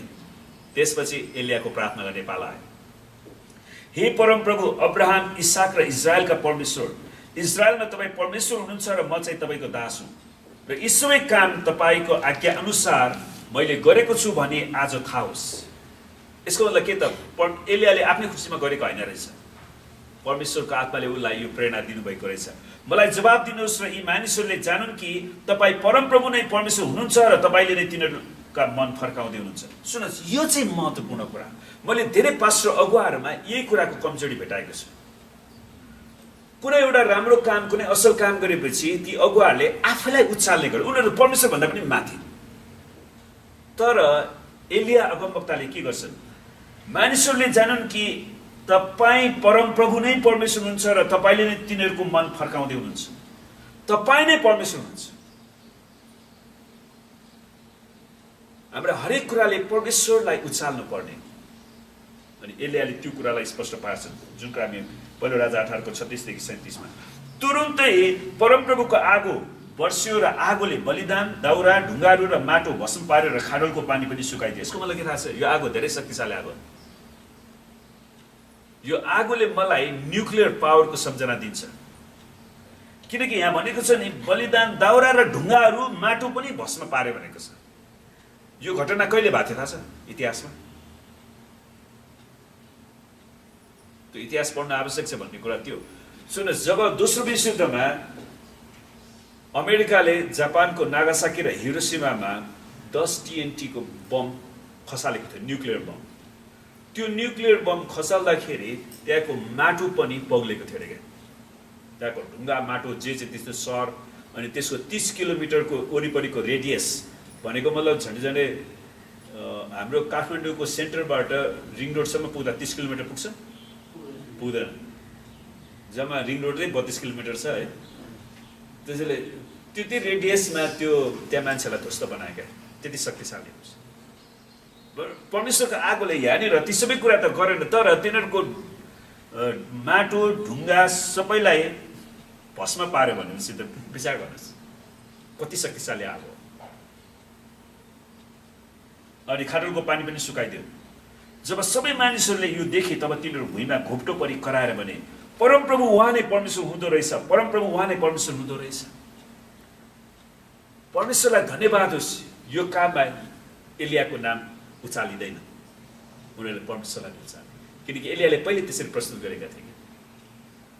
त्यसपछि एलियाको प्रार्थना गर्ने पाला आयो। हे परमप्रभु अब्राहम, इसाक र इजरायलका परमेश्वर, इजरायलमा तपाईँ परमेश्वर हुनुहुन्छ र म चाहिँ तपाईँको दास हुँ र यी सबै काम तपाईँको आज्ञा अनुसार मैले गरेको छु भने आज थाहा होस्। यसको मतलब के त? एलियाले आफ्नै खुसीमा गरेको होइन रहेछ। परमेश्वरको आत्माले उसलाई यो प्रेरणा दिनुभएको रहेछ। मलाई जवाब दिनुहोस् र यी मानिसहरूले जानुन् कि तपाईँ परमप्रभु नै परमेश्वर हुनुहुन्छ र तपाईँले नै तिनीहरूका मन फर्काउँदै हुनुहुन्छ। सुन्नुहोस्, यो चाहिँ महत्त्वपूर्ण कुरा। मैले धेरै पास्टर अगुवाहरूमा यही कुराको कमजोरी भेटाएको छु। कुनै एउटा राम्रो काम, कुनै असल काम गरेपछि ती अगुवाहरूले आफैलाई उचाल्ने गर्यो। उनीहरू परमेश्वर भन्दा पनि माथि। तर एलिया अगमवक्ताले के गर्छन्? मानिसहरूले जानुन् कि तपाईँ परमप्रभु नै परमेश्वर हुनुहुन्छ र तपाईँले नै तिनीहरूको मन फर्काउँदै हुनुहुन्छ। तपाईँ नै परमेश्वर हुनुहुन्छ। हाम्रो हरेक कुराले परमेश्वरलाई उचाल्नु पर्ने। अनि एलियाले त्यो कुरालाई स्पष्ट पार्छन्, जुन कुरा हामी पहिलो राजा 18:36 देखि 37 मा। तुरुन्तै परमप्रभुको आगो बर्स्यो र आगोले बलिदान, दाउरा, ढुङ्गाहरू र माटो भस्म पारेर खाडलको पानी पनि सुकाइदियो। यसको मतलब के थाहा छ? यो आगो धेरै शक्तिशाली आगो। यो आगोले मलाई न्युक्लियर पावरको सम्झना दिन्छ। किनकि यहाँ भनेको छ नि, बलिदान, दाउरा र ढुङ्गाहरू, माटो पनि भस्म पार्यो भनेको छ। यो घटना कहिले भएको थियो थाहा छ? इतिहासमा। त्यो इतिहास पढ्न आवश्यक छ भन्ने कुरा त्यो। सुन्नुहोस्, जब दोस्रो विश्वयुद्धमा अमेरिकाले जापानको नागासाकी र हिरोसिमामा 10 TNT को बम खसालेको थियो, न्युक्लियर बम। त्यो न्युक्लियर बम खसाल्दाखेरि त्यहाँको माटो पनि पग्लेको थियो अरे। त्यहाँको ढुङ्गा, माटो जे त्यस्तो सहर, अनि त्यसको 30 किलोमिटरको वरिपरिको रेडियस भनेको मतलब झन्डै हाम्रो काठमाडौँको सेन्टरबाट रिङ रोडसम्म पुग्दा 30 किलोमिटर पुग्छ? पुग्दैन। जम्मा रिङ रोडै 32 किलोमिटर छ है। त्यसैले त्यति रेडियसमा त्यहाँ मान्छेलाई ध्वस्त बनाएका, त्यति शक्तिशाली हुन्छ। परमेश्वरको आगोले यहाँनिर ती सबै कुरा त गरेन, तर तिनीहरूको माटो, ढुङ्गा सबैलाई भस्म पार्यो भनेपछि त विचार गर्नुहोस् कति शक्तिशाली आगो। अनि खाडलको पानी पनि सुकाइदियो। जब सबै मानिसहरूले यो देखे तब तिनीहरू भुइँमा घोप्टो परि कराएर भने, परमप्रभु उहाँ नै परमेश्वर हुँदो रहेछ, परमप्रभु उहाँ नै परमेश्वर हुँदो रहेछ। परमेश्वरलाई धन्यवाद होस्, यो काममा एलियाको नाम उचालिँदैन। उनीहरूले परमेश्वरलाई उचाले, किनकि एलियाले पहिले त्यसरी प्रस्तुत गरेका थिए कि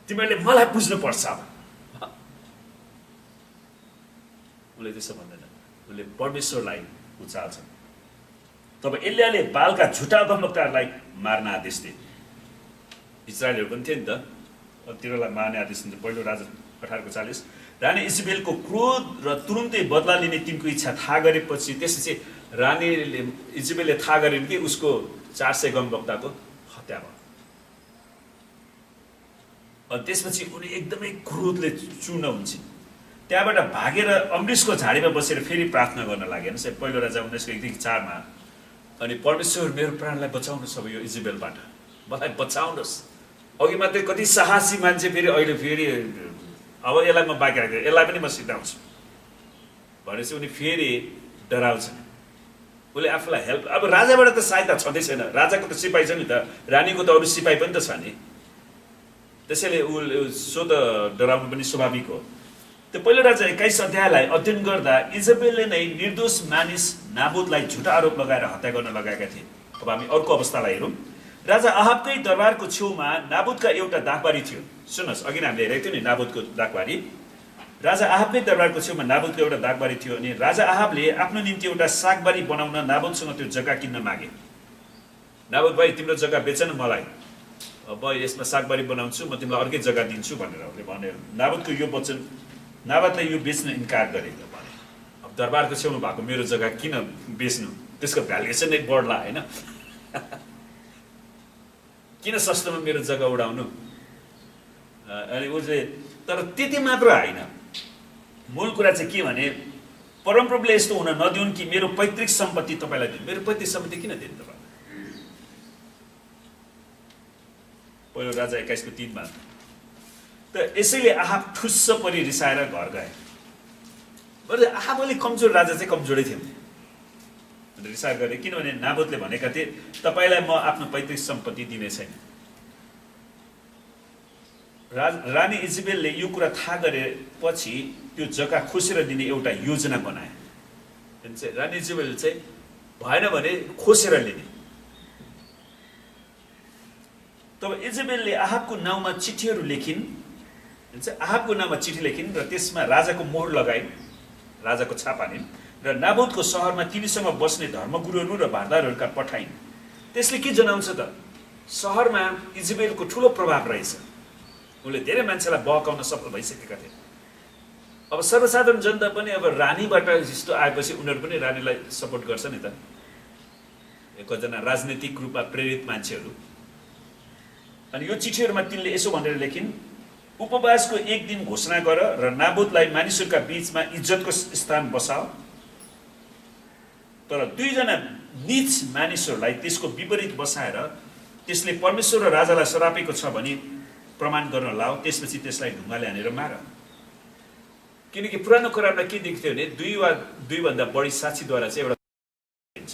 तिमीहरूले मलाई बुझ्नुपर्छ। उनले त्यसो भन्दैन, उनले परमेश्वरलाई उचाल्छन्। तब एलियाले बालका झुटा अगमवक्ताहरूलाई मार्न आदेश दिए। इजरायलहरू पनि थिए नि त, तिनीहरूलाई मार्ने आदेश दिन्छ। पहिलो राजा 18:40। रानी इजबेलको क्रोध र तुरुन्तै बदला लिने तिनको इच्छा थाहा गरेपछि त्यसपछि रानी इजबेलले थाहा गरिन् कि उसको 400 अगमवक्ताको हत्या भयो। अनि त्यसपछि उनी एकदमै क्रोधले चूर्ण हुन्छन्। त्यहाँबाट भागेर अम्बरीशको झाडीमा बसेर फेरि प्रार्थना गर्न लागे। हेर्नुहोस्, पहिलो राजा 19:1-4 मा। अनि परमेश्वर मेरो प्राणलाई बचाउनुहोस्, अब यो इजबेलबाट मलाई बचाउनुहोस्। अघि मात्रै कति साहसी मान्छे, अहिले फेरि अब यसलाई म बाँकी राख्दिनँ, यसलाई पनि म सिधाउँछु भनेपछि उनी फेरि डराउँछन्। उसले आफूलाई हेल्प, अब राजाबाट त सहायता छँदै छैन, राजाको त सिपाही छ नि त, रानीको त अरू सिपाही पनि त छ नि। त्यसैले सो त डराउनु पनि स्वाभाविक हो। त्यो पहिलो राजा 21 अध्यायलाई अध्ययन गर्दा इजबेलले नै निर्दोष मानिस नाबोतलाई झुटा आरोप लगाएर हत्या गर्न लगाएका थिए। अब हामी अर्को अवस्थालाई हेरौँ। राजा अहाबकै दरबारको छेउमा नाबोतका एउटा दागबारी थियो। सुन्नुहोस्, अघि नै हामीले हेरेको थियौँ नि नाबोतको दागबारी। राजा अहाबकै दरबारको छेउमा नाबोतको एउटा दागबारी थियो। अनि राजा अहाबले आफ्नो निम्ति एउटा सागबारी बनाउन नाबोतसँग त्यो जग्गा किन्न मागे। नाबोत भाइ, तिम्रो जग्गा बेच न मलाई, अब यसमा सागबारी बनाउँछु, म तिमीलाई अर्कै जग्गा दिन्छु भनेर उसले भन्यो। नाबोतको यो वचन नाबोतले यो बेच्न इन्कार गरे भने, अब दरबारको छेउमा भएको मेरो जग्गा किन बेच्नु, त्यसको भ्यालुएसन नै बढ्ला होइन। किन सस्तोमा मेरो जग्गा उडाउनु। अनि उसले, तर त्यति मात्र होइन, मूल कुरा चाहिँ के भने परमप्रभुले यस्तो हुन नदिउन् कि मेरो पैतृक सम्पत्ति तपाईँलाई दिनु। मेरो पैतृक सम्पत्ति किन दिनु तपाईँ? पहिलो राजा 21:3 त यसैले आहाब ठुस्स परि रिसाएर घर गए। आहाब अलिक कमजोर राजा चाहिँ कमजोरै थियो रिसार गरे, किनभने नाबोतले भनेका थिए तपाईलाई म आफ्नो पैतृक सम्पत्ति दिने छैन। रानी इजेबेलले यो कुरा थाहा गरेपछि त्यो जग्गा खोसेर दिने एउटा योजना बनाए। रानी इजेबेल चाहिँ भएन भने खोसेर लिने। तब इजेबेलले आहाबको नाउँमा चिठीहरू लेखिन्, आहाबको नाउँमा चिठी लेखिन् र त्यसमा राजाको मोहर लगाइन्, राजाको छाप हानिन् र नाबोतको सहरमा तिनीसँग बस्ने धर्मगुरुहरू र भारदारहरूका पठाइन्। त्यसले के जनाउँछ त सहरमा इजेबेलको ठुलो प्रभाव रहेछ, उनले धेरै मान्छेलाई बहकाउन सफल भइसकेका थिए। अब सर्वसाधारण जनता पनि अब रानीबाट यस्तो आएपछि उनीहरू पनि रानीलाई सपोर्ट गर्छ नि त, एकजना राजनीतिक रूपमा प्रेरित मान्छेहरू। अनि यो चिठीहरूमा तिनले यसो भनेर लेखिन्, उपवासको एक दिन घोषणा गर र नाबोतलाई मानिसहरूका बीचमा इज्जतको स्थान बसाओ, तर दुईजना नीच मानिसहरूलाई त्यसको विपरीत बसाएर त्यसले परमेश्वर र राजालाई सरापेको छ भनी प्रमाण गर्न लाओ, त्यसपछि त्यसलाई ढुङ्गाले हानेर मार। किनकि पुरानो करारमा के देख्थ्यो भने 2 वा 2 भन्दा बढी साक्षीद्वारा चाहिँ एउटा हुन्छ,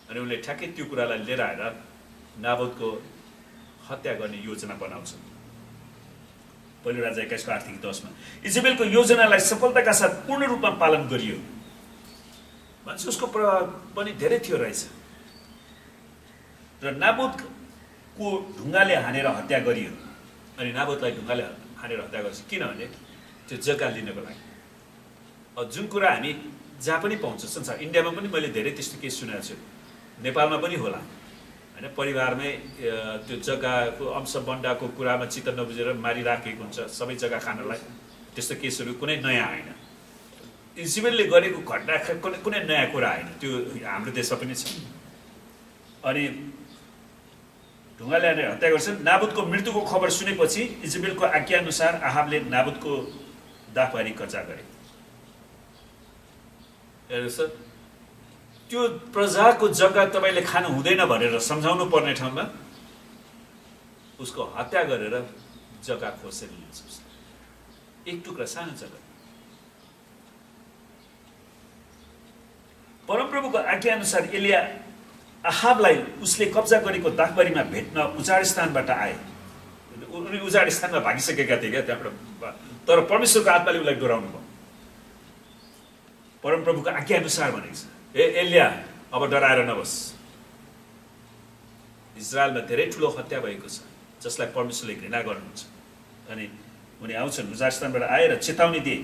अनि उनले ठ्याक्कै त्यो कुरालाई लिएर आएर नाबोतको हत्या गर्ने योजना बनाउँछ। पहिलो राजा 21:8-10 इजेबेलको योजनालाई सफलताका साथ पूर्ण रूपमा पालन गरियो। भन्छ उसको प्रभाव पनि धेरै थियो रहेछ। र नाबोतको ढुङ्गाले हानेर हत्या गरियो। अनि नाबोतलाई ढुङ्गाले हानेर हत्या गर्छ, किनभने त्यो जग्गा लिनको लागि। जुन कुरा हामी जहाँ पनि पाउँछ संसार, इन्डियामा पनि मैले धेरै त्यस्तो केस सुनेको छु, नेपालमा पनि होला होइन, परिवारमै त्यो जग्गाको अंश बन्डाको कुरामा चित्त नबुझेर मारिराखेको हुन्छ सबै जग्गा खानलाई। त्यस्तो केसहरू कुनै नयाँ होइन, इजेबेलले गरेको घटना कुनै नयाँ कुरा होइन, त्यो हाम्रो देशमा पनि छ। अनि ढुङ्गाले हानेर हत्या गर्छन्। नाबोतको मृत्युको खबर सुनेपछि इजेबेलको आज्ञा अनुसार आहाबले नाबोतको दाखबारी कब्जा गरे। हेर्नुहोस्, त्यो प्रजाको जग्गा तपाईँले खानु हुँदैन भनेर सम्झाउनु पर्ने ठाउँमा उसको हत्या गरेर जग्गा खोसेर लिन्छ। एक टुक्रा सानो जग्गा। परमप्रभुको आज्ञा अनुसार एलिया आहाबलाई उसले कब्जा गरेको दाखबारीमा भेट्न उजाड स्थानबाट आए। उनी उजाड स्थानमा भागिसकेका थिए क्या त्यहाँबाट, तर परमेश्वरको आत्माले उसलाई डराउनु भयो। परमप्रभुको आज्ञा अनुसार भनेको छ, ए एलिया अब डराएर नबस, इजरायलमा धेरै ठुलो हत्या भएको छ जसलाई परमेश्वरले घृणा गर्नुहुन्छ। अनि उनी आउँछन्, उजाड स्थानबाट आएर चेतावनी दिए,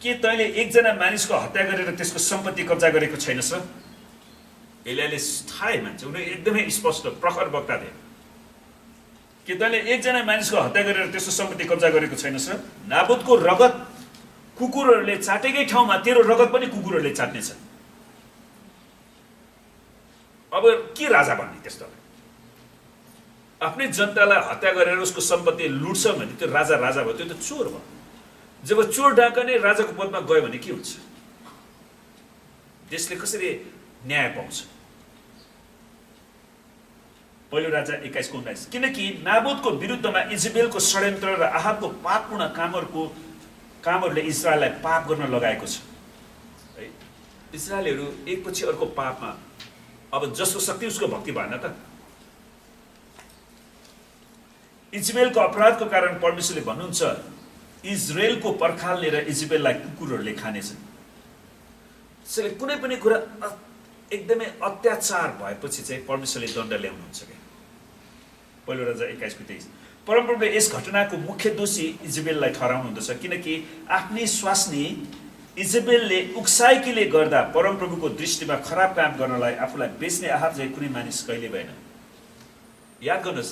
के तैँले एकजना मानिसको हत्या गरेर त्यसको सम्पत्ति कब्जा गरेको छैनस् र? एलियाले थाहै मान्छ, उनी एकदमै स्पष्ट प्रखर वक्ता थिए। के तैँले एकजना मानिसको हत्या गरेर त्यसको सम्पत्ति कब्जा गरेको छैनस् र? नाबोतको रगत कुकुरहरूले चाटेकै ठाउँमा तेरो रगत पनि कुकुरहरूले चाट्नेछ। अब के राजा भन्ने त्यस्तो? आफ्नै जनतालाई हत्या गरेर उसको सम्पत्ति लुट्छ भने त्यो राजा भयो? त्यो त चोर भयो। जब चोर डाका नै राजाको पदमा गयो भने के हुन्छ? देशले कसरी न्याय पाउँछ? पहिलो राजा 21:19 किनकि नाबोतको विरुद्धमा इजेबेलको षड्यन्त्र र आहाबको पापपूर्ण कामहरूले इजरायललाई पाप गर्न लगाएको छ। है, इजरायलहरू एकपछि अर्को पापमा, अब जसको शक्ति उसको भक्ति भएन त। इजेबेलको अपराधको कारण परमेश्वरले भन्नुहुन्छ, इजरायलको पर्खाल लिएर इजेबेललाई कुकुरहरूले खानेछन्। त्यसैले कुनै पनि कुरा एकदमै अत्याचार भएपछि चाहिँ परमेश्वरले दण्ड ल्याउनुहुन्छ क्या। पहिलो राजा 21:23 परमप्रभुले यस घटनाको मुख्य दोषी इजेबेललाई ठहराउनुहुँदछ, किनकि आफ्नै स्वास्नी इजेबेलले उक्साइकीले गर्दा परमप्रभुको दृष्टिमा खराब काम गर्नलाई आफूलाई बेच्ने आहाब चाहिँ कुनै मानिस कहिले भएन। याद गर्नुहोस्,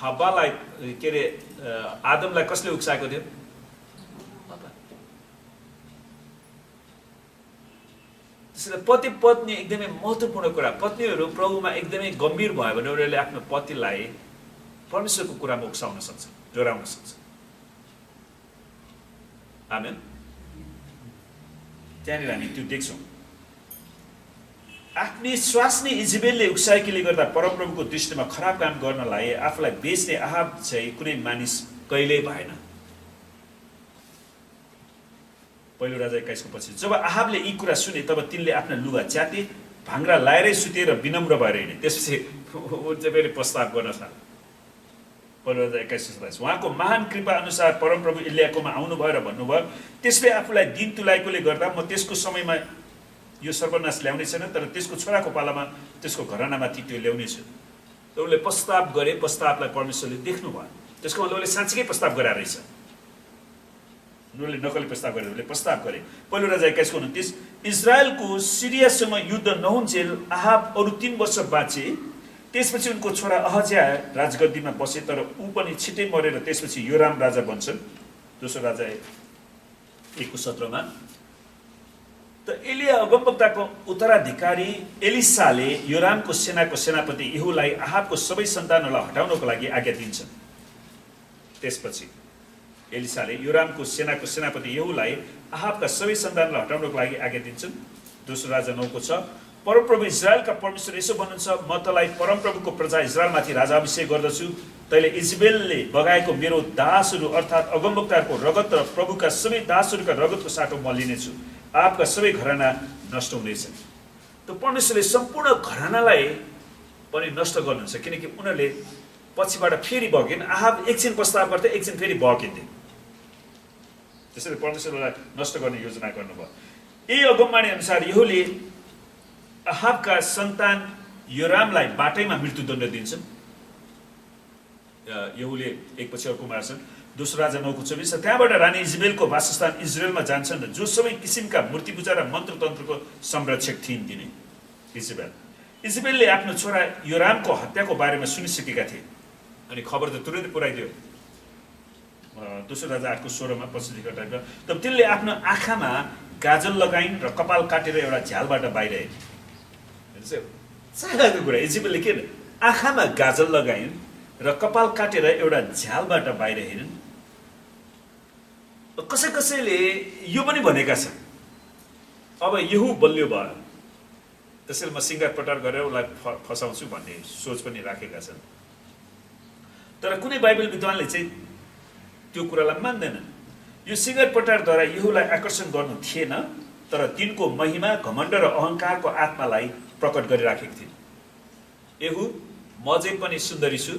हब्बालाई के अरे आदमलाई कसले उक्साएको थियो? त्यसैले पति पत्नी एकदमै महत्त्वपूर्ण कुरा। पत्नीहरू प्रभुमा एकदमै गम्भीर भयो भने उनीहरूले आफ्नो पतिलाई परमेश्वरको कुरामा उक्साउन सक्छ, डराउन सक्छ। आमेन। त्यहाँनिर हामी त्यो देख्छौँ। आफ्नी स्वास्नी इजेबेलले उक्साएकीले गर्दा परमप्रभुको दृष्टिमा खराब काम गर्नलाई आफूलाई बेच्ने अहाब चाहिँ कुनै मानिस कहिल्यै भएन। पहिलो राजा 21 को पछि जब अहाबले यी कुरा सुने तब तिनले आफ्ना लुगा च्याते भाङ्रा लाएरै सुते र विनम्र भएर हिँडे। त्यसपछि फेरि प्रस्ताव गर्न थाले। पहिलो राजा 21:27 उहाँको महान कृपा अनुसार परमप्रभु एलियाकोमा आउनु भयो र भन्नुभयो, त्यसले आफूलाई दिन तुलाएकोले गर्दा म त्यसको समयमा यो सर्वनाश ल्याउने छैन, तर त्यसको छोराको पालामा त्यसको घरानामाथि त्यो ल्याउने छु। त उसले प्रस्ताव गरे, प्रस्तावलाई परमेश्वरले देख्नु भयो। त्यसको मतलब उसले साँच्चीकै प्रस्ताव गरेर रहेछ। उनीहरूले नकली प्रस्ताव गरे, उसले प्रस्ताव गरे। पहिलो राजा 21:29 इजरायलको सिरियासँग युद्ध नहुन्जेल अहाब अरू 3 वर्ष बाँचे। त्यसपछि उनको छोरा अहज्या राजगद्दीमा बसे, तर ऊ पनि छिट्टै मरेर त्यसपछि योराम राजा बन्छन्। दोस्रो राजा 1:17 त एलिया अगमवक्ताको उत्तराधिकारी एलिसाले योरामको सेनाको सेनापति यहूलाई अहाबको सबै सन्तानहरूलाई हटाउनको लागि आज्ञा दिन्छन्। त्यसपछि एलिसाले योरामको सेनाको सेनापति यहूलाई अहाबका सबै सन्तानलाई हटाउनको लागि आज्ञा दिन्छन्। दोस्रो राजा 9:6 परमप्रभु इजरायलका परमेश्वर यसो भन्नुहुन्छ, म तँलाई परमप्रभुको प्रजा इजरायलमाथि राजा अभिषेक गर्दछु। तैले इजबेलले बगाएको मेरो दासहरू अर्थात् अगमवक्ताहरूको रगत र प्रभुका सबै दासहरूका रगतको साटो म लिनेछु। आपका सबै घराना नष्ट हुनेछ। त परमेश्वरले सम्पूर्ण घरानालाई पनि नष्ट गर्नुहुन्छ, किनकि उनीहरूले पछिबाट फेरि बगिन्। आहाब एकछिन प्रस्ताव गर्थे, एकछिन फेरि बगिन्थे। त्यसैले परमेश्वरलाई नष्ट गर्ने योजना गर्नुभयो। यही अगमवाणी अनुसार यहूले अहाबका सन्तान योरामलाई बाटैमा मृत्युदण्ड दिन्छन्। यहूले एकपछि अर्को मार्छन्। दोस्रो राजा 9:24 त्यहाँबाट रानी इजबेलको वासस्थान इजरायलमा जान्छन् र जो सबै किसिमका मूर्ति पूजा र मन्त्रतन्त्रको संरक्षक थिइन् तिनी इजबेलले आफ्नो छोरा योरामको हत्याको बारेमा सुनिसकेका थिए अनि खबर त तुरुन्तै पुर्याइदियो। दोस्रो राजा 8:16 पछिका टाइपमा तब तिनले आफ्नो आँखामा गाजल लगाइन् र कपाल काटेर एउटा झ्यालबाट बाहिर आए। साधाको कुरा इजबेलले के आँखामा गाजल लगाइन् र कपाल काटेर एउटा झ्यालबाट बाहिर हेरिन्। कसैले यो पनि भनेका छन् अब यहू बलियो भयो, त्यसैले म सिङ्गार पटार गरेर उसलाई फसाउँछु भन्ने सोच पनि राखेका छन्। तर कुनै बाइबल विद्वानले चाहिँ त्यो कुरालाई मान्दैनन्। यो सिङ्गार पटारद्वारा यहूलाई आकर्षण गर्नु थिएन, तर तिनको महिमा, घमण्ड र अहङ्कारको आत्मालाई प्रकट गरिराखेको थिए। यहू म अझै पनि सुन्दरी छु,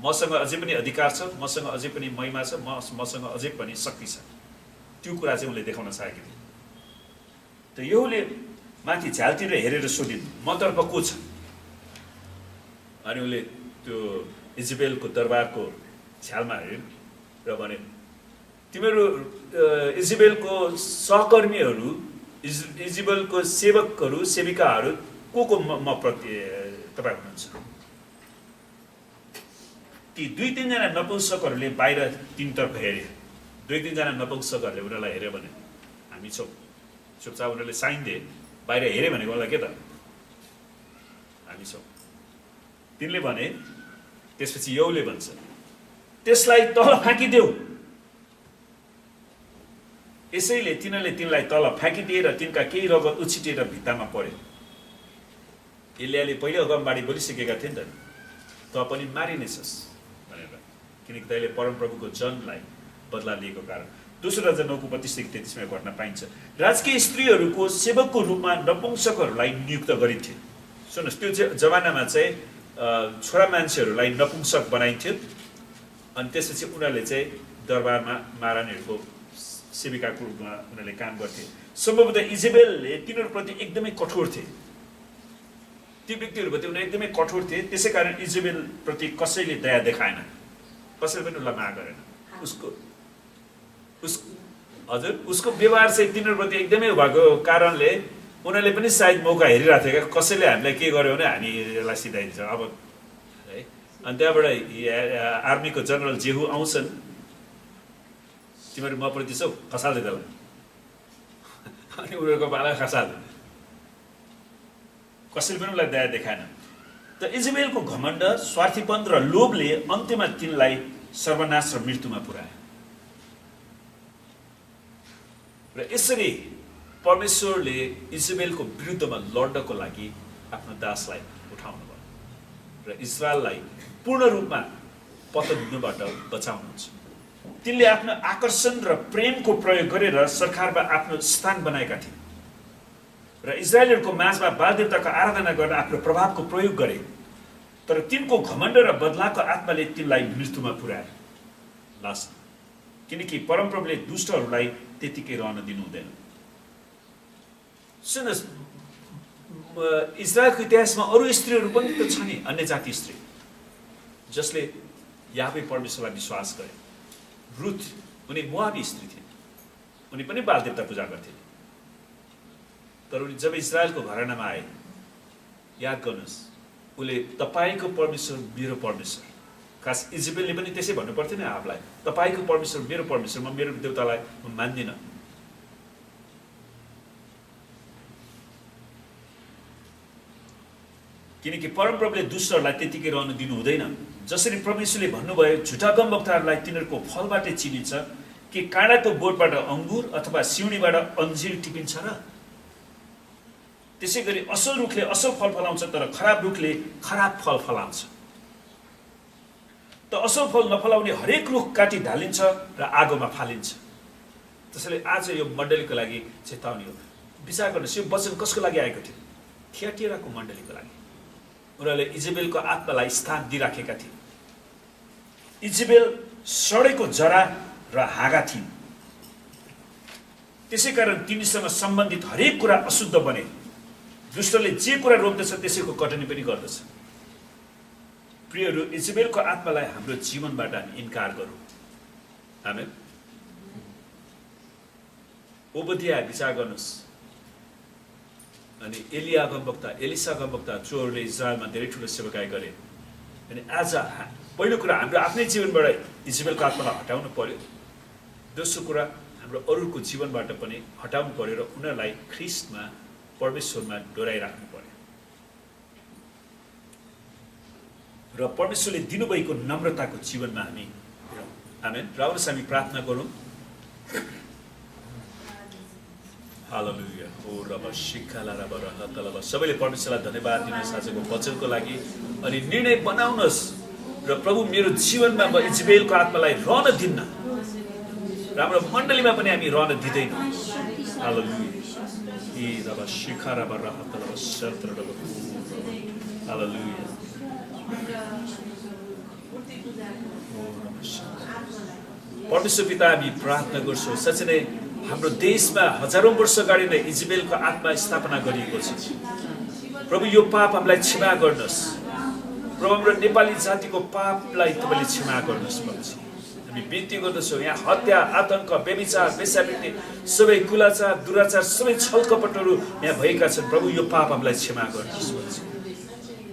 मसँग अझै पनि अधिकार छ, मसँग अझै पनि महिमा छ, मसँग अझै पनि शक्ति छ। त्यो कुरा चाहिँ उनले देखाउन चाहेको थिए। त यहूले माथि झ्यालतिर हेरेर सोधिन्, मतर्फ को छ? अनि उसले त्यो इजबेलको दरबारको झ्यालमा हेरिन् र भने तिमीहरू इजबेलको सहकर्मीहरू, इजबेलको सेवकहरू, सेविकाहरू को म प्रति तपाईँ हुनुहुन्छ? ती 2-3 जना नपुंसकहरूले बाहिर तीनतर्फ हेरे। 2-3 जना नपुंसकहरूले उनीहरूलाई हेऱ्यो भने हामी छौँ। चुपचाप उनीहरूले साइन दिए, बाहिर हेरे भनेको उनीहरूलाई के त हामी छौँ। तिनले भने, त्यसपछि यहूले भन्छ त्यसलाई तल फ्याँकिदेऊ। यसैले तिनीहरूले तिनलाई तल फ्याँकिदिए र तिनका केही रगत उछिटेर भित्तामा पर्यो। एलियाले पहिले अगमबाडी बोलिसकेका थिए नि त, त पनि मारिनेछस् भनेर, किनकि तैँले परमप्रभुको जनलाई बदला लिएको कारण। दोस्रो राजा 9:32-33 घटना पाइन्छ। राजकीय स्त्रीहरूको सेवकको रूपमा नपुंसकहरूलाई नियुक्त गरिन्थ्यो। सुन्नुहोस्, त्यो जमानामा चाहिँ छोरा मान्छेहरूलाई नपुंसक बनाइन्थ्यो अनि त्यसपछि उनीहरूले चाहिँ दरबारमा महारानीहरूको सेविकाको रूपमा उनीहरूले काम गर्थे। सम्भवतः इजेबेलले तिनीहरूप्रति एकदमै कठोर थिए। ती व्यक्तिहरूप्रति उनीहरू एकदमै कठोर थिए, त्यसै कारण इजेबेलप्रति कसैले दया देखाएन, कसैले पनि उसलाई माया गरेन। उसको व्यवहार चाहिँ तिनीहरूप्रति एकदमै भएको कारणले उनीहरूले पनि सायद मौका हेरिरहेको थियो क्या, कसैले हामीलाई के गर्यो भने हामी यसलाई सिधाइदिन्छ अब है। अनि त्यहाँबाट आर्मीको जनरल जेहू आउँछन्, तिमीहरू मप्रति छौ, खसाल्दै त्यसलाई। अनि उनीहरूको बाला खसाल्दै, कसैले पनि उसलाई दया देखाएन। त इजबेलको घमण्ड, स्वार्थीपन र लोभले अन्त्यमा तिनलाई सर्वनाश र मृत्युमा पुर्यायो। र यसरी परमेश्वरले इजबेलको विरुद्धमा लड्नको लागि आफ्नो दासलाई उठाउनु भयो र इजरायललाई पूर्ण रूपमा पतन हुनुबाट बचाउनुहुन्छ। तिनले आफ्नो आकर्षण र प्रेमको प्रयोग गरेर सरकारमा आफ्नो स्थान बनाएका थिए र इजरायलीहरूको माझमा बाल देवताको आराधना गर्न आफ्नो प्रभावको प्रयोग गरे। तर तिनको घमण्ड र बदलाको आत्माले तिनलाई मृत्युमा पुर्याए लास्ट, किनकि परमप्रभुले दुष्टहरूलाई त्यतिकै रहन दिनु हुँदैन। सुन्नुहोस्, इजरायलको इतिहासमा अरू स्त्रीहरू पनि त छ नि, अन्य जाति स्त्री जसले याहवे परमेश्वरलाई विश्वास गरे। रुथ, उनी मोआबी स्त्री थिए, उनी पनि बाल देवता पूजा गर्थे। तर उनी जब इजरायलको घरानामा आए, याद गर्नुहोस्, उसले तपाईँको परमेश्वर मेरो परमेश्वर, खास इजेबेलले पनि त्यसै भन्नु पर्थ्यो नि आफूलाई, तपाईँको परमेश्वर मेरो परमेश्वर, म मेरो देवतालाई म मान्दिनँ। किनकि परमप्रभुले दुष्टहरूलाई त्यतिकै रहन दिनु हुँदैन। जसरी परमेश्वरले भन्नुभयो झुटा गमवक्ताहरूलाई तिनीहरूको फलबाटै चिनिन्छ, कि काँडाको बोटबाट अङ्गुर अथवा सिउनीबाट अन्जिर टिपिन्छ र? त्यसै गरी असल रुखले असल फल फलाउँछ, तर खराब रुखले खराब फल फलाउँछ। त असल फल नफलाउने हरेक रुख काटी ढालिन्छ र आगोमा फालिन्छ। त्यसैले आज यो मण्डलीको लागि चेतावनी हो। विचार गर्नुहोस्, यो वचन कसको लागि आएको थियो? थिएटिराको मण्डलीको लागि। उनीहरूले इजेबेलको आत्मालाई स्थान दिइराखेका थिए। इजेबेल सडेको जरा र हाँगा थिइन्, त्यसै कारण तिनीसँग सम्बन्धित हरेक कुरा अशुद्ध बने। दुष्टले जे कुरा रोप्दछ त्यसैको कटनी पनि गर्दछ। प्रियहरू, इजेबेलको आत्मालाई हाम्रो जीवनबाट हामी इन्कार गरौँ। आमेन। ओबदिया विचार गर्नुहोस्, अनि एलिया गमवक्ता, एलिसा गमवक्ता, जोहरूले इजरायलमा धेरै ठुलो सेवाकाई गरे। अनि आज पहिलो कुरा हाम्रो आफ्नै जीवनबाट इजेबेलको आत्मालाई हटाउनु पर्यो। दोस्रो कुरा हाम्रो अरूको जीवनबाट पनि हटाउनु पर्यो र उनीहरूलाई ख्रिस्टमा परमेश्वरमा डोराइराख्नु पर्यो। र परमेश्वरले दिनुभएको नम्रताको जीवनमा हामी हेरौँ। आमेन। र आउनुहोस् हामी प्रार्थना गरौँ। हालेलुया। ओ रब शिखाला रब रहतलब। सबैले परमेश्वरलाई धन्यवाद दिनुहोस् आजको वचनको लागि। अनि निर्णय बनाउनुहोस्, र प्रभु मेरो जीवनमा म इजेबेलको आत्मालाई रहन दिन्न, र हाम्रो मण्डलीमा पनि हामी रहन दिँदैनौँ। हालेलुया। ई रब शिखा रब रहतलब शत्र रब। हालेलुया। परमेश्वर पिता, हामी प्रार्थना गर्छौँ, साँच्चै नै हाम्रो देशमा हजारौं वर्ष अगाडि नै इजेबेलको आत्मा स्थापना गरिएको छ। प्रभु यो पाप हामीलाई क्षमा गर्नुहोस्। प्रभु हाम्रो नेपाली जातिको पापलाई तपाईँले क्षमा गर्नुहोस्। प्रभुजी हामी बिन्ती गर्दछौँ, यहाँ हत्या, आतंक, व्यभिचार, वेश्यावृत्ति, सबै कुलाचार, दुराचार, सबै छलकपटहरू यहाँ भएका छन्। प्रभु यो पाप हामीलाई क्षमा गर्नुहोस्। प्रभुजी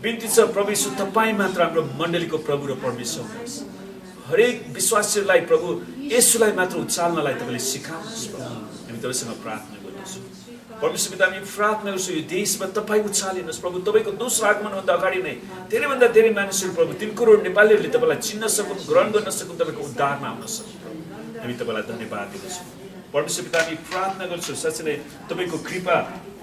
बिन्ती छ, प्रभु यीशु तपाईँ मात्र हाम्रो मण्डलीको प्रभु र परमेश्वर हुनुहोस्। हरेक विश्वासीलाई प्रभु यसुलाई मात्र उचाल्नलाई तपाईँले सिकाउनुहोस्। हामी तपाईँसँग प्रार्थना गर्दछौँ। परमेश्वर पिता, हामी प्रार्थना गर्छौँ यो देशमा तपाईँ उचालिनुहोस्। प्रभु तपाईँको दोस्रो आगमनभन्दा अगाडि नै धेरैभन्दा धेरै मानिसहरू प्रभु 3 करोड नेपालीहरूले तपाईँलाई चिन्न सकुन्, ग्रहण गर्न सकुन्, तपाईँको उद्धारमा आउन सकुन्। हामी तपाईँलाई धन्यवाद दिन्छौँ। परमेश्वर पिता, हामी प्रार्थना गर्छौँ साँच्चै नै तपाईँको कृपा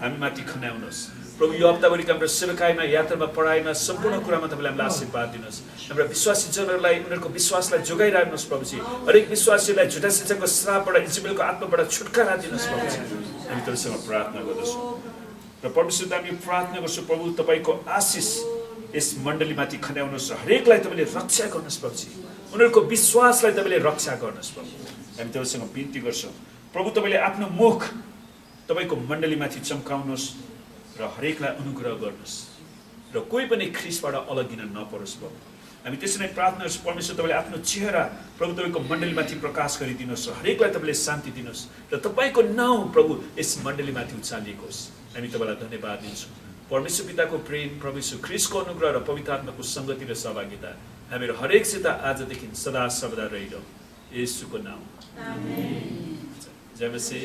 हामी माथि खन्याउनुहोस्। प्रभु यो हप्ताभरिका हाम्रो सेवाकाईमा, यात्रामा, पढाइमा, सम्पूर्ण कुरामा तपाईँले हामीलाई आशीर्वाद दिनुहोस्। हाम्रा विश्वासी जनहरूलाई उनीहरूको विश्वासलाई जोगाइराख्नुहोस्। प्रभुजी हरेक विश्वासीलाई झुटा शिक्षाको श्रापबाट, इजेबेलको आत्माबाट छुटकारा दिनुहोस्। प्रभुजी हामी तपाईँसँग प्रार्थना गर्दछौँ। र परमेश्वर हामी प्रार्थना गर्छौँ, प्रभु तपाईँको आशिष यस मण्डलीमाथि खन्याउनुहोस् र हरेकलाई तपाईँले रक्षा गर्नुहोस्। प्रभुजी उनीहरूको विश्वासलाई तपाईँले रक्षा गर्नुहोस्। प्रभु हामी तपाईँसँग बिन्ती गर्छौँ, प्रभु तपाईँले आफ्नो मुख तपाईँको मण्डलीमाथि चम्काउनुहोस् र हरेकलाई अनुग्रह गर्नुहोस्, र कोही पनि ख्रिस्टबाट अलगिन नपरोस्। प्रभु हामी त्यसै नै प्रार्थना गर्छौँ, परमेश्वर तपाईँले आफ्नो चेहरा प्रभु तपाईँको मण्डलीमाथि प्रकाश गरिदिनुहोस् र हरेकलाई तपाईँले शान्ति दिनुहोस्, र तपाईँको नाउँ प्रभु यस मण्डलीमाथि उचालिएको होस्। हामी तपाईँलाई धन्यवाद दिन्छौँ। परमेश्वर पिताको प्रेम, प्रभु यीशु ख्रिस्टको अनुग्रह र पवित्र आत्माको सङ्गति र सहभागिता हामीहरू हरेकसित आजदेखि सदा सर्वदा रहिरहँ। येशूको नाम। आमेन। जय मसीह।